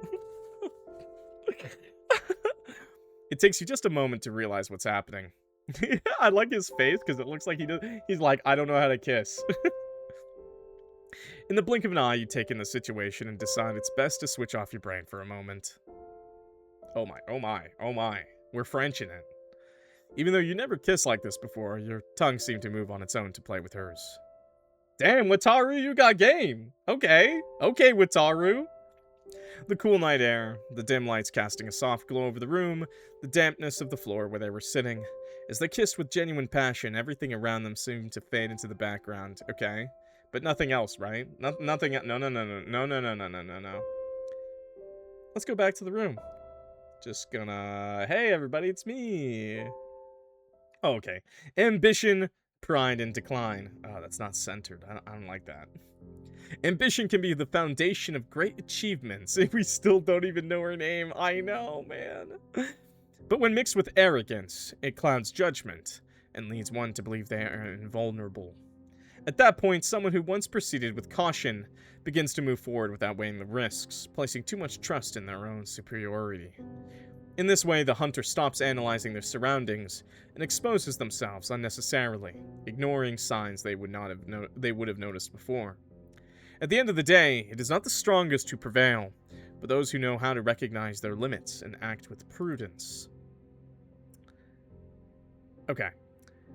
S1: It takes you just a moment to realize what's happening. I like his face because it looks like he's like, I don't know how to kiss. In the blink of an eye, you take in the situation and decide it's best to switch off your brain for a moment. Oh my. We're French in it. Even though you never kissed like this before, your tongue seemed to move on its own to play with hers. Damn, Wataru, you got game. Okay, Wataru. The cool night air, the dim lights casting a soft glow over the room, the dampness of the floor where they were sitting. As they kissed with genuine passion, everything around them seemed to fade into the background, okay? But nothing else, right? Nothing. No. Let's go back to the room. Just gonna... Hey, everybody, it's me. Oh, okay. Ambition, pride, and decline. Oh, that's not centered. I don't like that. Ambition can be the foundation of great achievements. We still don't even know her name. I know, man. But when mixed with arrogance, it clouds judgment and leads one to believe they are invulnerable. At that point, someone who once proceeded with caution begins to move forward without weighing the risks, placing too much trust in their own superiority. In this way, the hunter stops analyzing their surroundings and exposes themselves unnecessarily, ignoring signs they would have noticed before. At the end of the day, it is not the strongest who prevail, but those who know how to recognize their limits and act with prudence. Okay.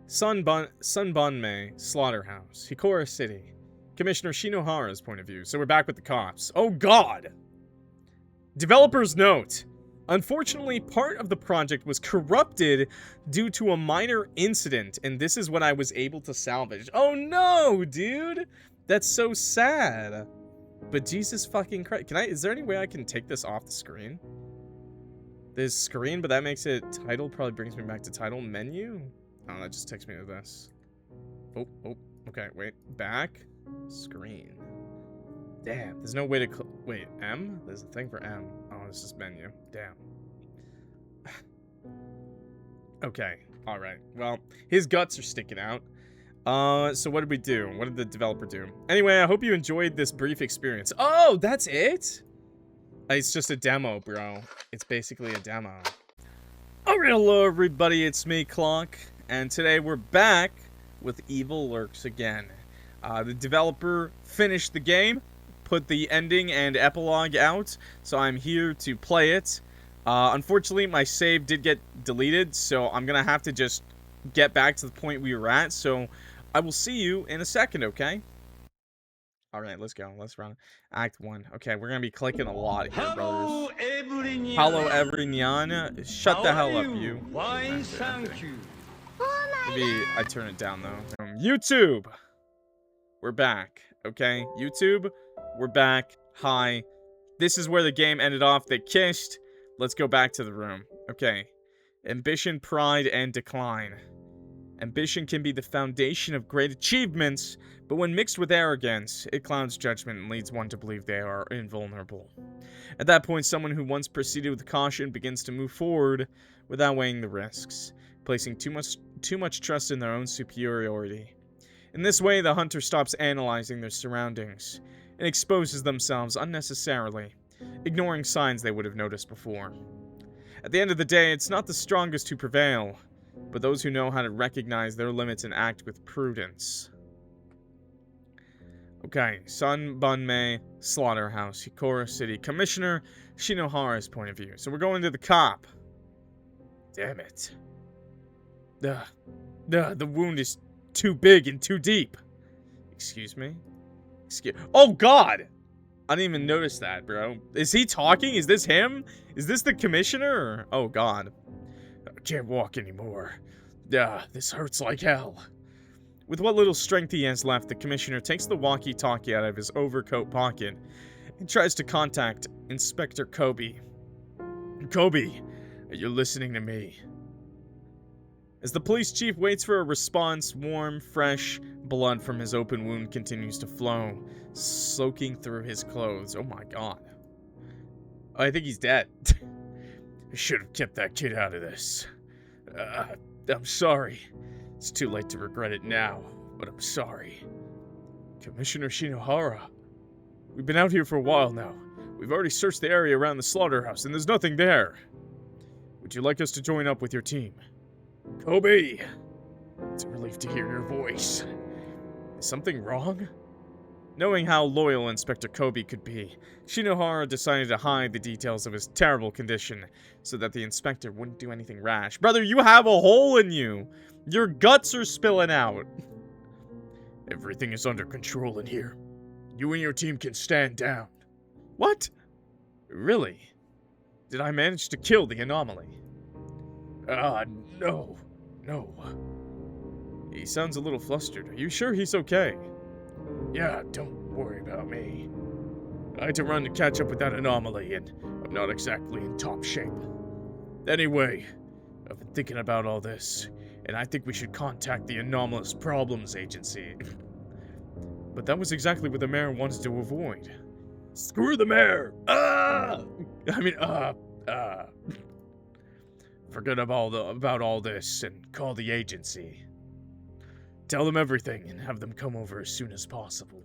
S1: Sunbanmei Slaughterhouse, Hikora City. Commissioner Shinohara's point of view. So we're back with the cops. Oh god! Developer's note. Unfortunately, part of the project was corrupted due to a minor incident, and this is what I was able to salvage. Oh no, dude! That's so sad. But Jesus fucking Christ. Is there any way I can take this off the screen? There's screen, but that makes it title. Probably brings me back to title menu. Oh, that just takes me to this. Oh, okay, wait. Back. Screen. Damn, there's no way to wait, M? There's a thing for M. Oh, it's just menu. Damn. Okay, alright. Well, his guts are sticking out. So what did we do? What did the developer do? Anyway, I hope you enjoyed this brief experience. Oh, that's it? It's just a demo, bro. It's basically a demo. Alright, hello everybody, it's me, Clock. And today we're back with Evil Lurks again. The developer finished the game, put the ending and epilogue out, so I'm here to play it. Unfortunately, my save did get deleted, so I'm gonna have to just get back to the point we were at, so I will see you in a second, okay? Alright, let's go. Let's run. Act 1. Okay, we're gonna be clicking a lot here, brothers. Hello, everyone. Shut the hell up, you.
S2: Fine, thank you.
S1: Maybe I turn it down, though. YouTube! We're back, okay? YouTube, we're back. Hi. This is where the game ended off. They kissed. Let's go back to the room. Okay. Ambition, pride, and decline. Ambition can be the foundation of great achievements, but when mixed with arrogance, it clouds judgment and leads one to believe they are invulnerable. At that point, someone who once proceeded with caution begins to move forward without weighing the risks, placing too much trust in their own superiority. In this way, the hunter stops analyzing their surroundings and exposes themselves unnecessarily, ignoring signs they would have noticed before. At the end of the day, it's not the strongest who prevail, but those who know how to recognize their limits and act with prudence. Okay, Sunbanmei Slaughterhouse, Hikora City. Commissioner Shinohara's point of view. So we're going to the cop. Damn it. The wound is too big and too deep. Excuse me? Oh, God! I didn't even notice that, bro. Is he talking? Is this him? Is this the commissioner? Oh, God. I can't walk anymore. This hurts like hell. With what little strength he has left, the commissioner takes the walkie-talkie out of his overcoat pocket and tries to contact Inspector Kobe. Kobe, you're listening to me. As the police chief waits for a response, warm, fresh blood from his open wound continues to flow, soaking through his clothes. Oh my god. I think he's dead. I should have kept that kid out of this. I'm sorry. It's too late to regret it now, but I'm sorry. Commissioner Shinohara, we've been out here for a while now. We've already searched the area around the slaughterhouse, and there's nothing there. Would you like us to join up with your team? Kobe! It's a relief to hear your voice. Is something wrong? Knowing how loyal Inspector Kobe could be, Shinohara decided to hide the details of his terrible condition so that the inspector wouldn't do anything rash. Brother, you have a hole in you! Your guts are spilling out! Everything is under control in here. You and your team can stand down. What? Really? Did I manage to kill the anomaly? No. He sounds a little flustered. Are you sure he's okay? Yeah, don't worry about me. I had to run to catch up with that anomaly, and I'm not exactly in top shape. Anyway, I've been thinking about all this, and I think we should contact the Anomalous Problems Agency. But that was exactly what the mayor wanted to avoid. Screw the mayor! Forget about all this and call the agency. Tell them everything and have them come over as soon as possible.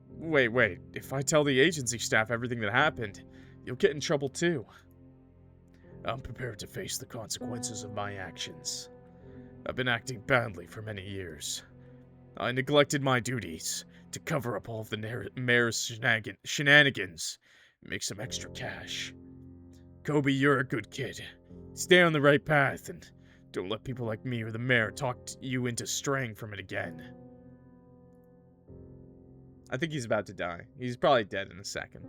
S1: Wait. If I tell the agency staff everything that happened, you'll get in trouble too. I'm prepared to face the consequences of my actions. I've been acting badly for many years. I neglected my duties to cover up all of the mayor's shenanigans and make some extra cash. Kobe, you're a good kid. Stay on the right path and don't let people like me or the mayor talk you into straying from it again. I think he's about to die. He's probably dead in a second.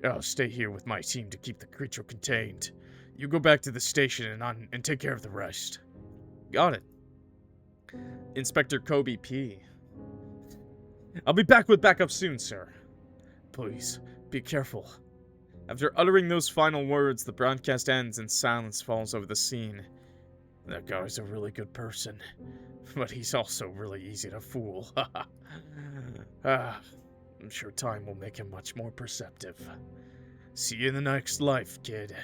S1: I'll stay here with my team to keep the creature contained. You go back to the station and take care of the rest. Got it. Inspector Kobe P. I'll be back with backup soon, sir. Please, be careful. After uttering those final words, the broadcast ends and silence falls over the scene. That guy's a really good person, but he's also really easy to fool. I'm sure time will make him much more perceptive. See you in the next life, kid.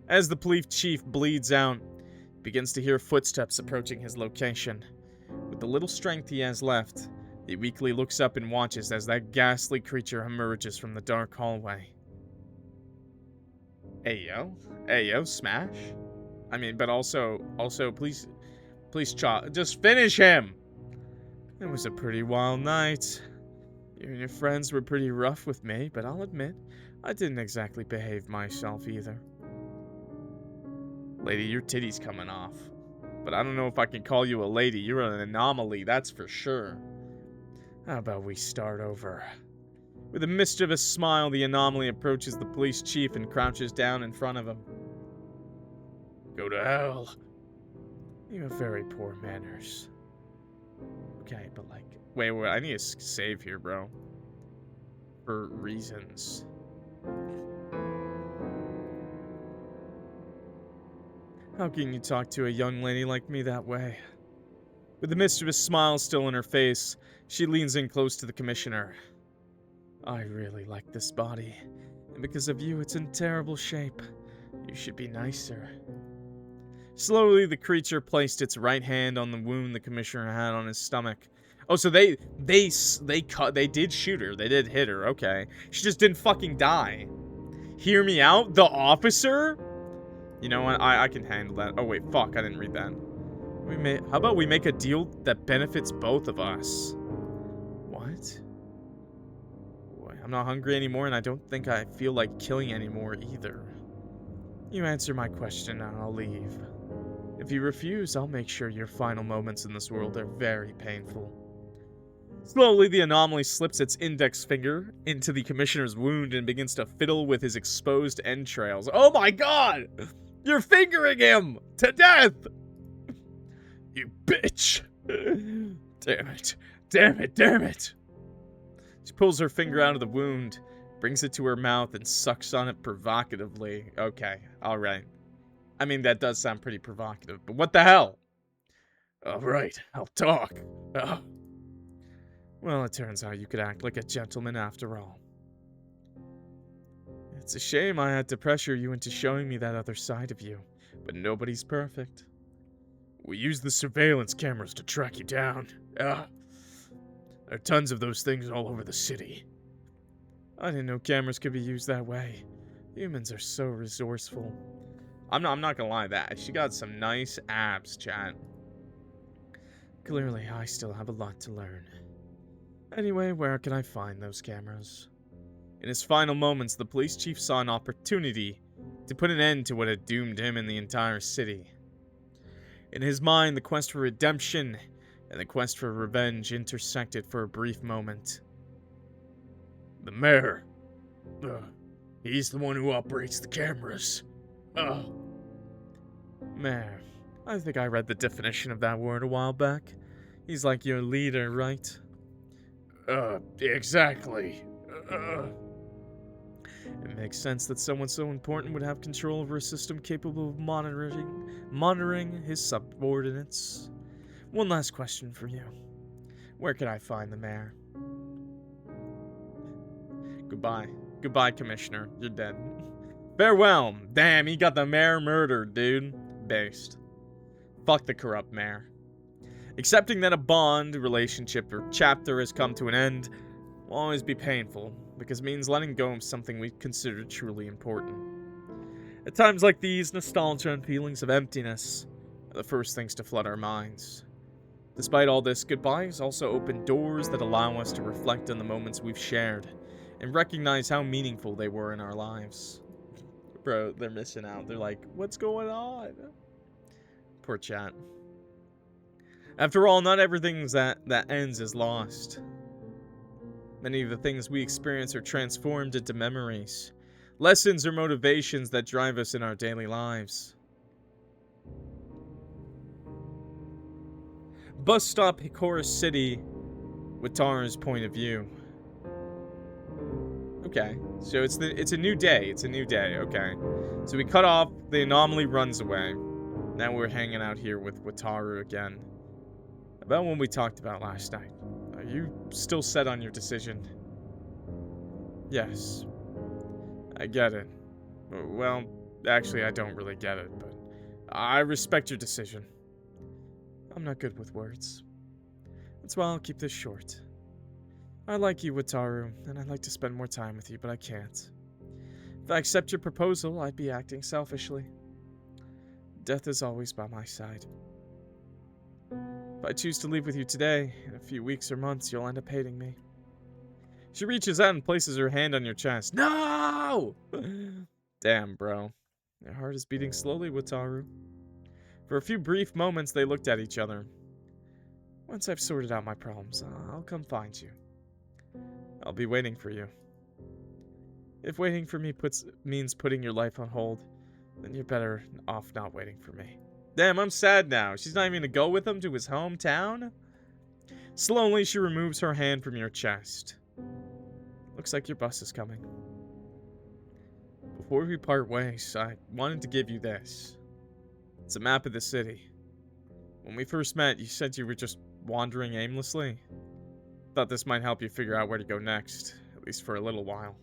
S1: As the police chief bleeds out, he begins to hear footsteps approaching his location. With the little strength he has left, he weakly looks up and watches as that ghastly creature emerges from the dark hallway. Ayo, smash? I mean, but also, please, just finish him! It was a pretty wild night. You and your friends were pretty rough with me, but I'll admit, I didn't exactly behave myself either. Lady, your titty's coming off. But I don't know if I can call you a lady. You're an anomaly, that's for sure. How about we start over? With a mischievous smile, the anomaly approaches the police chief and crouches down in front of him. Go to hell. You have very poor manners. Okay, but like... Wait, I need to save here, bro. For reasons. How can you talk to a young lady like me that way? With the mischievous smile still on her face, she leans in close to the commissioner. I really like this body, and because of you, it's in terrible shape. You should be nicer. Slowly, the creature placed its right hand on the wound the commissioner had on his stomach. Oh, so they did shoot her. They did hit her. Okay, she just didn't fucking die. Hear me out, the officer. You know what? I can handle that. Oh wait, fuck! I didn't read that. How about we make a deal that benefits both of us? What? I'm not hungry anymore, and I don't think I feel like killing anymore either. You answer my question, and I'll leave. If you refuse, I'll make sure your final moments in this world are very painful. Slowly, the anomaly slips its index finger into the commissioner's wound and begins to fiddle with his exposed entrails. Oh my god! You're fingering him! To death! You bitch! Damn it! She pulls her finger out of the wound, brings it to her mouth, and sucks on it provocatively. Okay, alright. I mean, that does sound pretty provocative, but what the hell? Alright, I'll talk. Well, it turns out you could act like a gentleman after all. It's a shame I had to pressure you into showing me that other side of you, but nobody's perfect. We used the surveillance cameras to track you down. There are tons of those things all over the city. I didn't know cameras could be used that way. Humans are so resourceful. I'm not gonna lie, that she got some nice abs, chat. Clearly, I still have a lot to learn. Anyway, where can I find those cameras? In his final moments, the police chief saw an opportunity to put an end to what had doomed him and the entire city. In his mind, the quest for redemption and the quest for revenge intersected for a brief moment. The mayor. He's the one who operates the cameras. Mayor. I think I read the definition of that word a while back. He's like your leader, right? Exactly. It makes sense that someone so important would have control over a system capable of monitoring his subordinates. One last question for you. Where could I find the mayor? Goodbye. Goodbye, Commissioner. You're dead. Farewell. Damn, he got the mayor murdered, dude. Based. Fuck the corrupt mayor. Accepting that a bond, relationship, or chapter has come to an end will always be painful, because it means letting go of something we consider truly important. At times like these, nostalgia and feelings of emptiness are the first things to flood our minds. Despite all this, goodbyes also open doors that allow us to reflect on the moments we've shared and recognize how meaningful they were in our lives. Bro, they're missing out. They're like, what's going on? Poor chat. After all, not everything that ends is lost. Many of the things we experience are transformed into memories, lessons or motivations that drive us in our daily lives. Bus stop Hikora City, Wataru's point of view. Okay, so it's a new day. It's a new day. Okay, so we cut off. The anomaly runs away. Now we're hanging out here with Wataru again. About what we talked about last night. Are you still set on your decision? Yes. I get it. Well, actually, I don't really get it, but I respect your decision. I'm not good with words. That's why I'll keep this short. I like you, Wataru, and I'd like to spend more time with you, but I can't. If I accept your proposal, I'd be acting selfishly. Death is always by my side. If I choose to leave with you today, in a few weeks or months, you'll end up hating me. She reaches out and places her hand on your chest. No! Damn, bro. Your heart is beating slowly, Wataru. For a few brief moments, they looked at each other. Once I've sorted out my problems, I'll come find you. I'll be waiting for you. If waiting for me means putting your life on hold, then you're better off not waiting for me. Damn, I'm sad now. She's not even gonna go with him to his hometown? Slowly, she removes her hand from your chest. Looks like your bus is coming. Before we part ways, I wanted to give you this. It's a map of the city. When we first met, you said you were just wandering aimlessly. Thought this might help you figure out where to go next, at least for a little while.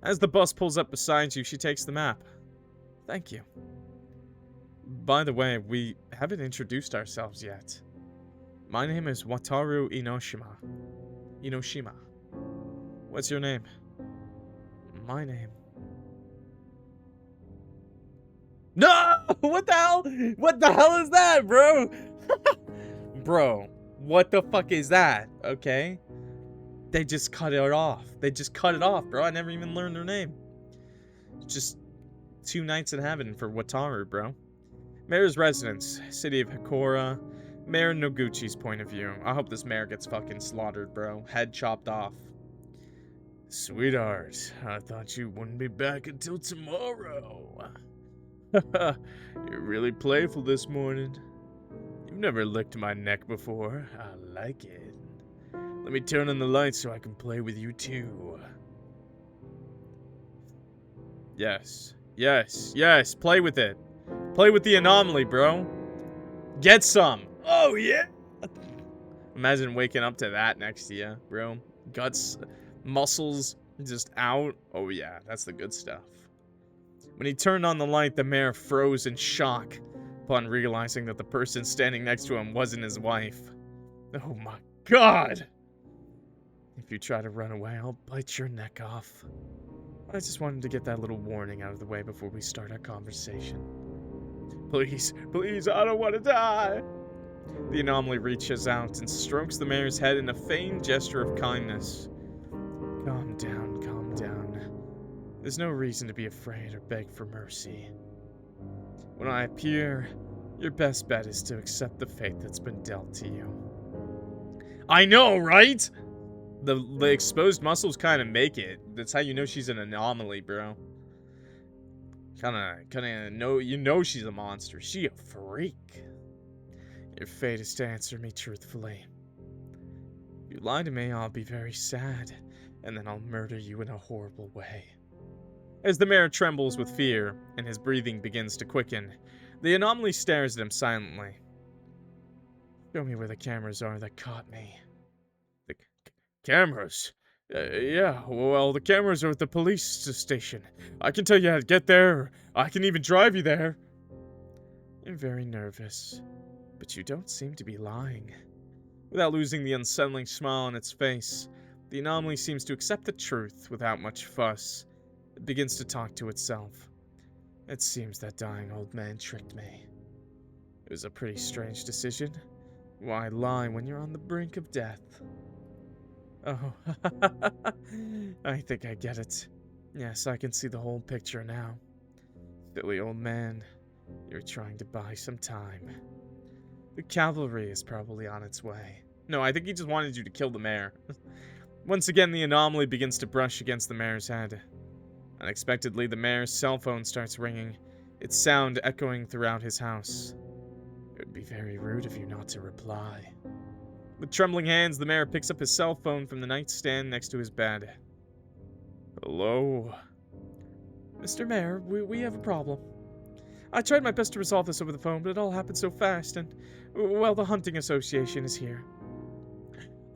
S1: As the bus pulls up beside you, she takes the map. Thank you. By the way, we haven't introduced ourselves yet. My name is Wataru Inoshima. What's your name? My name. No! What the hell? What the hell is that, bro? Bro, what the fuck is that? Okay? They just cut it off. They just cut it off, bro. I never even learned her name. Just 2 nights in heaven for Wataru, bro. Mayor's residence, city of Hikora. Mayor Noguchi's point of view. I hope this mayor gets fucking slaughtered, bro. Head chopped off. Sweetheart, I thought you wouldn't be back until tomorrow. You're really playful this morning. You've never licked my neck before. I like it. Let me turn on the lights so I can play with you too. Yes. Yes. Yes. Play with it. Play with the anomaly, bro. Get some. Oh, yeah. Imagine waking up to that next to you, bro. Guts, muscles just out. Oh, yeah. That's the good stuff. When he turned on the light, the mayor froze in shock upon realizing that the person standing next to him wasn't his wife. Oh my god! If you try to run away, I'll bite your neck off. I just wanted to get that little warning out of the way before we start our conversation. Please, please, I don't want to die! The anomaly reaches out and strokes the mayor's head in a feigned gesture of kindness. Calm down, calm down. There's no reason to be afraid or beg for mercy. When I appear, your best bet is to accept the fate that's been dealt to you. I know, right? The exposed muscles kind of make it. That's how you know she's an anomaly, bro. Kinda know, you know she's a monster. She a freak. Your fate is to answer me truthfully. If you lie to me, I'll be very sad. and then I'll murder you in a horrible way. As the mayor trembles with fear, and his breathing begins to quicken, the anomaly stares at him silently. Show me where the cameras are that caught me. The cameras? Yeah, well, the cameras are at the police station. I can tell you how to get there. I can even drive you there. You're very nervous, but you don't seem to be lying. Without losing the unsettling smile on its face, the anomaly seems to accept the truth without much fuss. It begins to talk to itself. It seems that dying old man tricked me. It was a pretty strange decision. Why lie when you're on the brink of death? Oh, I think I get it. Yes, I can see the whole picture now. Silly old man, you're trying to buy some time. The cavalry is probably on its way. No, I think he just wanted you to kill the mayor. Once again, the anomaly begins to brush against the mayor's head. Unexpectedly, the mayor's cell phone starts ringing, its sound echoing throughout his house. It would be very rude of you not to reply. With trembling hands, the mayor picks up his cell phone from the nightstand next to his bed. Hello? Mr. Mayor, we have a problem. I tried my best to resolve this over the phone, but it all happened so fast, and, well, the hunting association is here.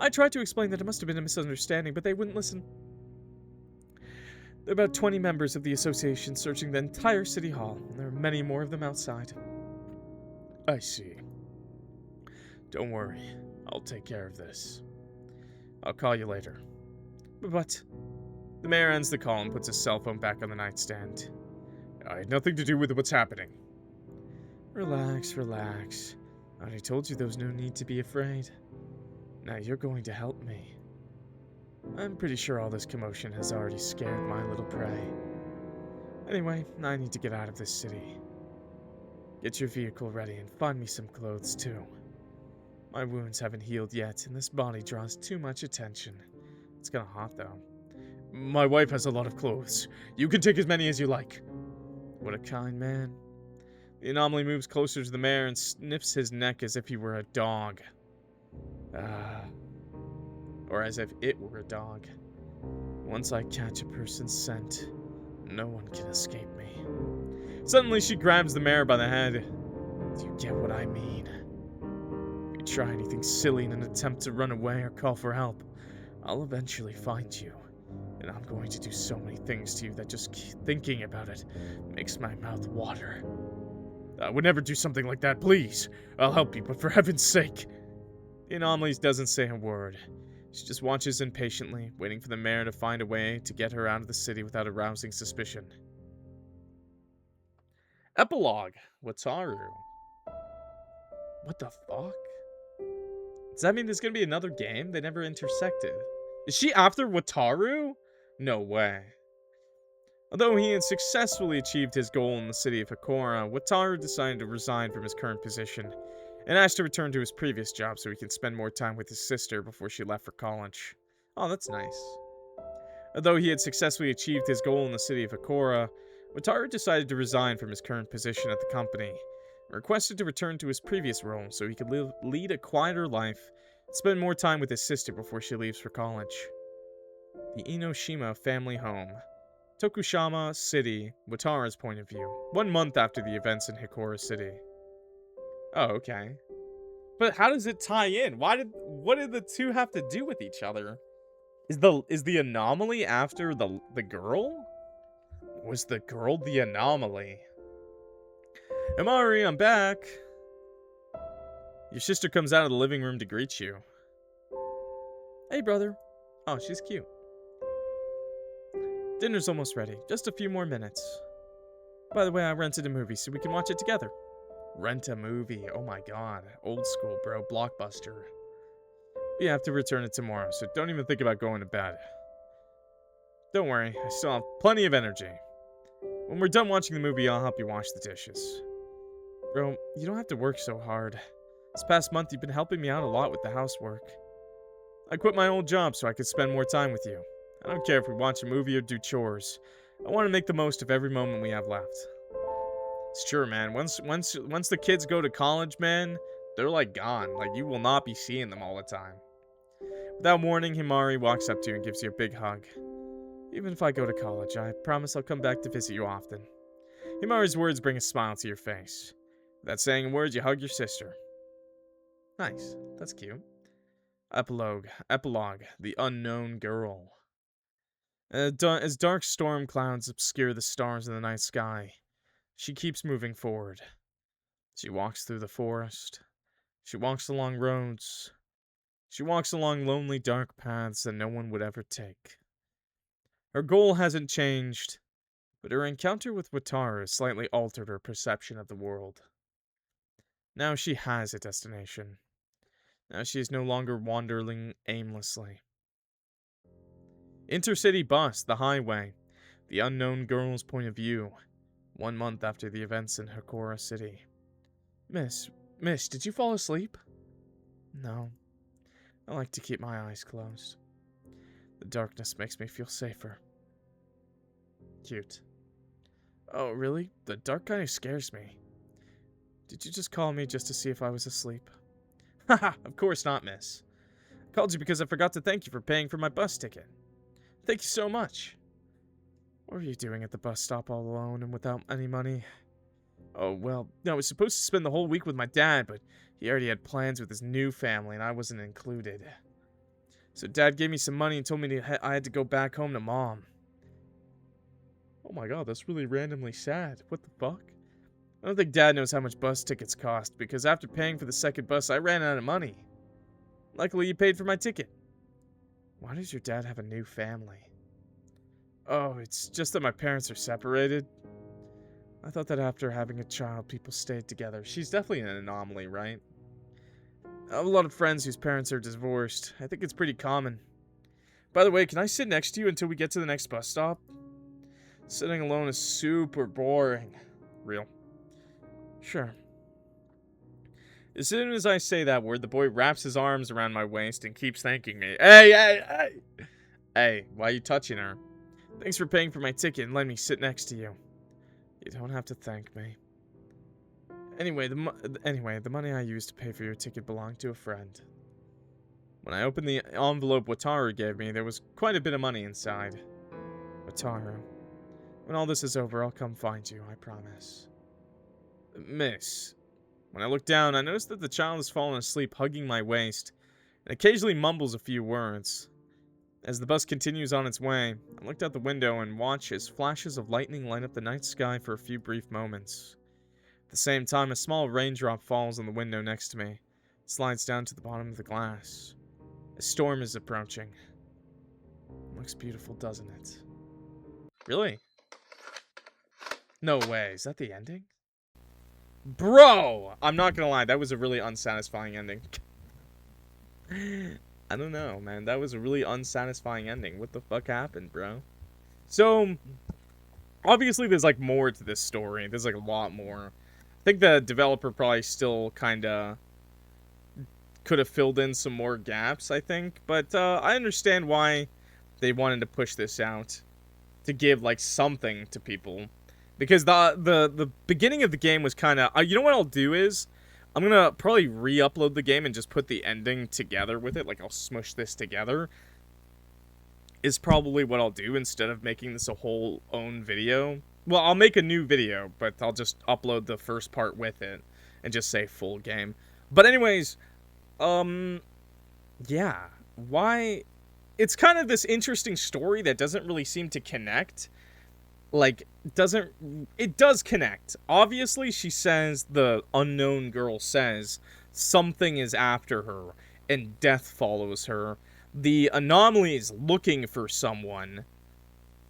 S1: I tried to explain that it must have been a misunderstanding, but they wouldn't listen. There are about 20 members of the association searching the entire city hall, and there are many more of them outside. I see. Don't worry. I'll take care of this. I'll call you later. But... The mayor ends the call and puts his cell phone back on the nightstand. I had nothing to do with what's happening. Relax, relax. I already told you there was no need to be afraid. Now you're going to help me. I'm pretty sure all this commotion has already scared my little prey. Anyway, I need to get out of this city. Get your vehicle ready and find me some clothes too. My wounds haven't healed yet, and this body draws too much attention. It's kinda hot, though. My wife has a lot of clothes. You can take as many as you like. What a kind man. The anomaly moves closer to the mayor and sniffs his neck as if he were a dog. Or as if it were a dog. Once I catch a person's scent, no one can escape me. Suddenly she grabs the mayor by the head. Do you get what I mean? If you try anything silly in an attempt to run away or call for help, I'll eventually find you. And I'm going to do so many things to you that just thinking about it makes my mouth water. I would never do something like that, please. I'll help you, but for heaven's sake. The anomaly doesn't say a word. She just watches impatiently, waiting for the mayor to find a way to get her out of the city without arousing suspicion. Epilogue. Wataru. What the fuck? Does that mean there's gonna be another game? They never intersected. Is she after Wataru? No way. Although he had successfully achieved his goal in the city of Hikora, Wataru decided to resign from his current position, and asked to return to his previous job so he could spend more time with his sister before she left for college. Oh, that's nice. Although he had successfully achieved his goal in the city of Hikora, Wataru decided to resign from his current position at the company, and requested to return to his previous role so he could lead a quieter life and spend more time with his sister before she leaves for college. The Inoshima family home. Tokushima City, Wataru's point of view. 1 month after the events in Hikora City. Oh, okay. But how does it tie in? What did the two have to do with each other? Is the anomaly after the girl? Was the girl the anomaly? Amari, I'm back. Your sister comes out of the living room to greet you. Hey, brother. Oh, she's cute. Dinner's almost ready. Just a few more minutes. By the way, I rented a movie so we can watch it together. Rent a movie. Oh my god. Old school, bro. Blockbuster. We have to return it tomorrow, so don't even think about going to bed. Don't worry, I still have plenty of energy. When we're done watching the movie, I'll help you wash the dishes. Bro, you don't have to work so hard. This past month, you've been helping me out a lot with the housework. I quit my old job so I could spend more time with you. I don't care if we watch a movie or do chores. I want to make the most of every moment we have left. It's true, man. Once the kids go to college, man, they're like gone. Like, you will not be seeing them all the time. Without warning, Himari walks up to you and gives you a big hug. Even if I go to college, I promise I'll come back to visit you often. Himari's words bring a smile to your face. Without saying a word, you hug your sister. Nice. That's cute. Epilogue. The unknown girl. As dark storm clouds obscure the stars in the night sky, she keeps moving forward. She walks through the forest. She walks along roads. She walks along lonely, dark paths that no one would ever take. Her goal hasn't changed, but her encounter with Wataru slightly altered her perception of the world. Now she has a destination. Now she is no longer wandering aimlessly. Intercity bus, the highway, the unknown girl's point of view, 1 month after the events in Hikora City. Miss, did you fall asleep? No. I like to keep my eyes closed. The darkness makes me feel safer. Cute. Oh, really? The dark kind of scares me. Did you just call me just to see if I was asleep? Haha, of course not, miss. I called you because I forgot to thank you for paying for my bus ticket. Thank you so much. What were you doing at the bus stop all alone and without any money? Oh, well, I was supposed to spend the whole week with my dad, but he already had plans with his new family and I wasn't included. So Dad gave me some money and told me I had to go back home to Mom. Oh my god, that's really randomly sad. What the fuck? I don't think Dad knows how much bus tickets cost, because after paying for the second bus, I ran out of money. Luckily, you paid for my ticket. Why does your dad have a new family? Oh, it's just that my parents are separated. I thought that after having a child, people stayed together. She's definitely an anomaly, right? I have a lot of friends whose parents are divorced. I think it's pretty common. By the way, can I sit next to you until we get to the next bus stop? Sitting alone is super boring. Real. Sure. As soon as I say that word, the boy wraps his arms around my waist and keeps thanking me. Hey! Hey, why are you touching her? Thanks for paying for my ticket and letting me sit next to you. You don't have to thank me. Anyway, the money I used to pay for your ticket belonged to a friend. When I opened the envelope Wataru gave me, there was quite a bit of money inside. Wataru, when all this is over, I'll come find you, I promise. Miss. When I look down, I notice that the child has fallen asleep hugging my waist, and occasionally mumbles a few words. As the bus continues on its way, I looked out the window and watch as flashes of lightning light up the night sky for a few brief moments. At the same time, a small raindrop falls on the window next to me, slides down to the bottom of the glass. A storm is approaching. It looks beautiful, doesn't it? Really? No way, is that the ending? Bro! I'm not gonna lie, that was a really unsatisfying ending. I don't know, man. That was a really unsatisfying ending. What the fuck happened, bro? So, obviously there's, like, more to this story. There's, like, a lot more. I think the developer probably still kinda could have filled in some more gaps, I think. But, I understand why they wanted to push this out. To give, like, something to people. Because the beginning of the game was kinda... you know what I'll do is... I'm gonna probably re-upload the game and just put the ending together with it. Like, I'll smush this together. Is probably what I'll do instead of making this a whole own video. Well, I'll make a new video, but I'll just upload the first part with it. And just say full game. But anyways, yeah. Why... It's kind of this interesting story that doesn't really seem to connect. Like, it does connect. Obviously, she says, the unknown girl says, something is after her, and death follows her. The anomaly is looking for someone,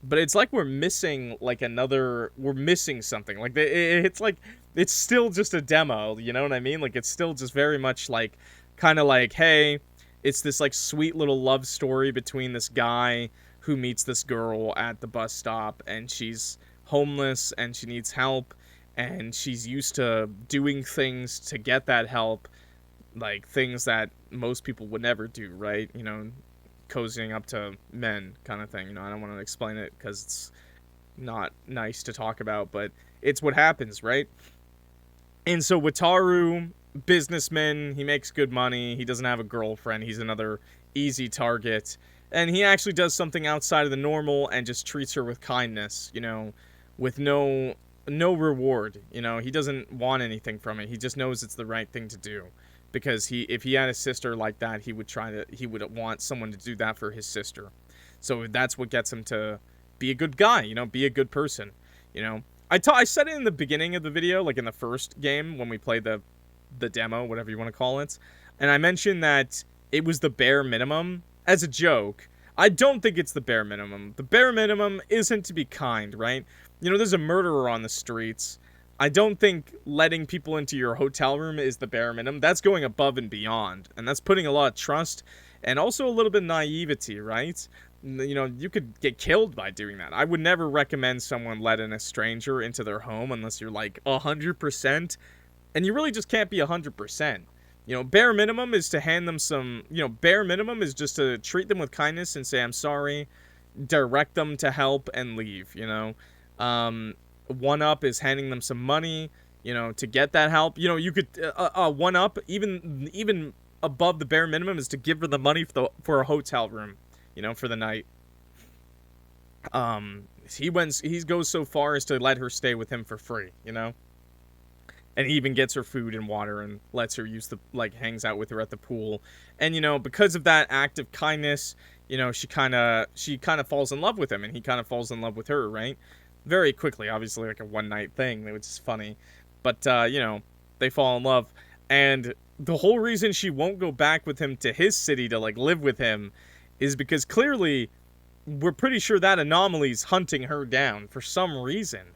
S1: but it's like we're missing, like, we're missing something. Like, it's like, it's still just a demo, you know what I mean? Like, it's still just very much, like, kind of like, hey, it's this, like, sweet little love story between this guy who meets this girl at the bus stop, and she's homeless, and she needs help, and she's used to doing things to get that help, like, things that most people would never do, right? You know, cozying up to men, kind of thing, you know, I don't want to explain it, because it's not nice to talk about, but it's what happens, right? And so Wataru, businessman, he makes good money, he doesn't have a girlfriend, he's another easy target. And he actually does something outside of the normal and just treats her with kindness, you know, with no reward. You know, he doesn't want anything from it. He just knows it's the right thing to do. Because if he had a sister like that, he would want someone to do that for his sister. So that's what gets him to be a good guy, you know, be a good person, you know. I said it in the beginning of the video, like in the first game when we played the demo, whatever you want to call it. And I mentioned that it was the bare minimum as a joke. I don't think it's the bare minimum. The bare minimum isn't to be kind, right? You know, there's a murderer on the streets. I don't think letting people into your hotel room is the bare minimum. That's going above and beyond. And that's putting a lot of trust and also a little bit of naivety, right? You know, you could get killed by doing that. I would never recommend someone letting a stranger into their home unless you're like 100%. And you really just can't be 100%. You know, bare minimum is to hand them some, you know, bare minimum is just to treat them with kindness and say, I'm sorry, direct them to help and leave, you know. One up is handing them some money, you know, to get that help. You know, you could, one up, even above the bare minimum is to give her the money for a hotel room, you know, for the night. He goes so far as to let her stay with him for free, you know. And he even gets her food and water and lets her use hangs out with her at the pool. And, you know, because of that act of kindness, you know, she kind of falls in love with him and he kind of falls in love with her, right? Very quickly, obviously, like a one-night thing, which is funny. But, you know, they fall in love. And the whole reason she won't go back with him to his city to, like, live with him is because clearly we're pretty sure that anomaly's hunting her down for some reason.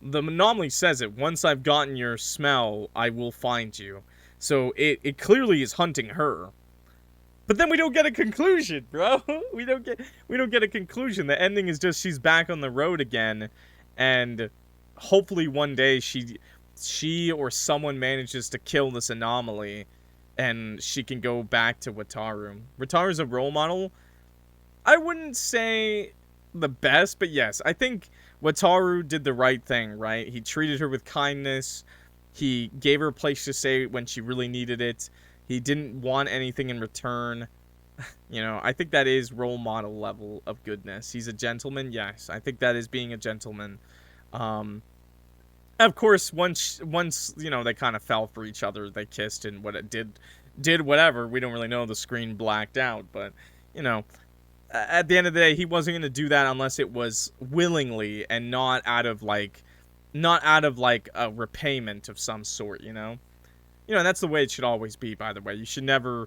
S1: The anomaly says it, once I've gotten your smell, I will find you. So it clearly is hunting her. But then we don't get a conclusion, bro. We don't get a conclusion. The ending is just she's back on the road again, and hopefully one day she or someone manages to kill this anomaly, and she can go back to Wataru. Wataru's a role model. I wouldn't say the best, but yes, I think Wataru did the right thing, right? He treated her with kindness. He gave her a place to stay when she really needed it. He didn't want anything in return. You know, I think that is role model level of goodness. He's a gentleman, yes. I think that is being a gentleman. Of course, once you know, they kind of fell for each other, they kissed, and what it did whatever. We don't really know. The screen blacked out, but, you know, at the end of the day, he wasn't going to do that unless it was willingly and not out of a repayment of some sort, you know? You know, that's the way it should always be, by the way. You should never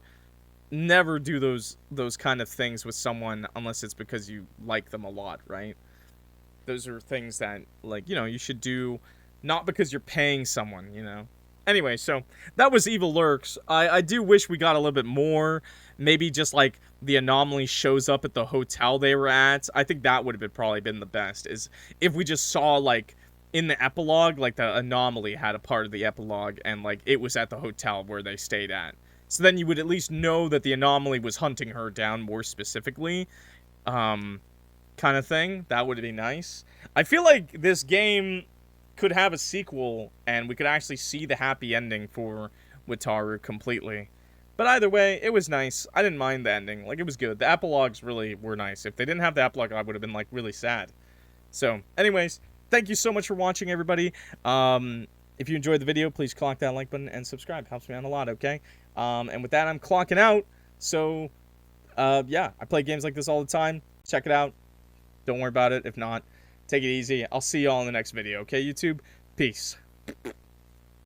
S1: do those kind of things with someone unless it's because you like them a lot, right? Those are things that, like, you know, you should do not because you're paying someone, you know? Anyway, so that was Evil Lurks. I do wish we got a little bit more. Maybe just, like, the anomaly shows up at the hotel they were at. I think that would have probably been the best, is if we just saw, like, in the epilogue, like, the anomaly had a part of the epilogue, and, like, it was at the hotel where they stayed at. So then you would at least know that the anomaly was hunting her down more specifically. Kind of thing. That would be nice. I feel like this game could have a sequel, and we could actually see the happy ending for Wataru completely. But either way, it was nice. I didn't mind the ending. Like, it was good. The epilogues really were nice. If they didn't have the epilogue, I would have been, like, really sad. So, anyways, thank you so much for watching, everybody. If you enjoyed the video, please click that like button and subscribe. Helps me out a lot, okay? And with that, I'm clocking out. So, yeah, I play games like this all the time. Check it out. Don't worry about it. If not, take it easy. I'll see y'all in the next video, okay, YouTube? Peace.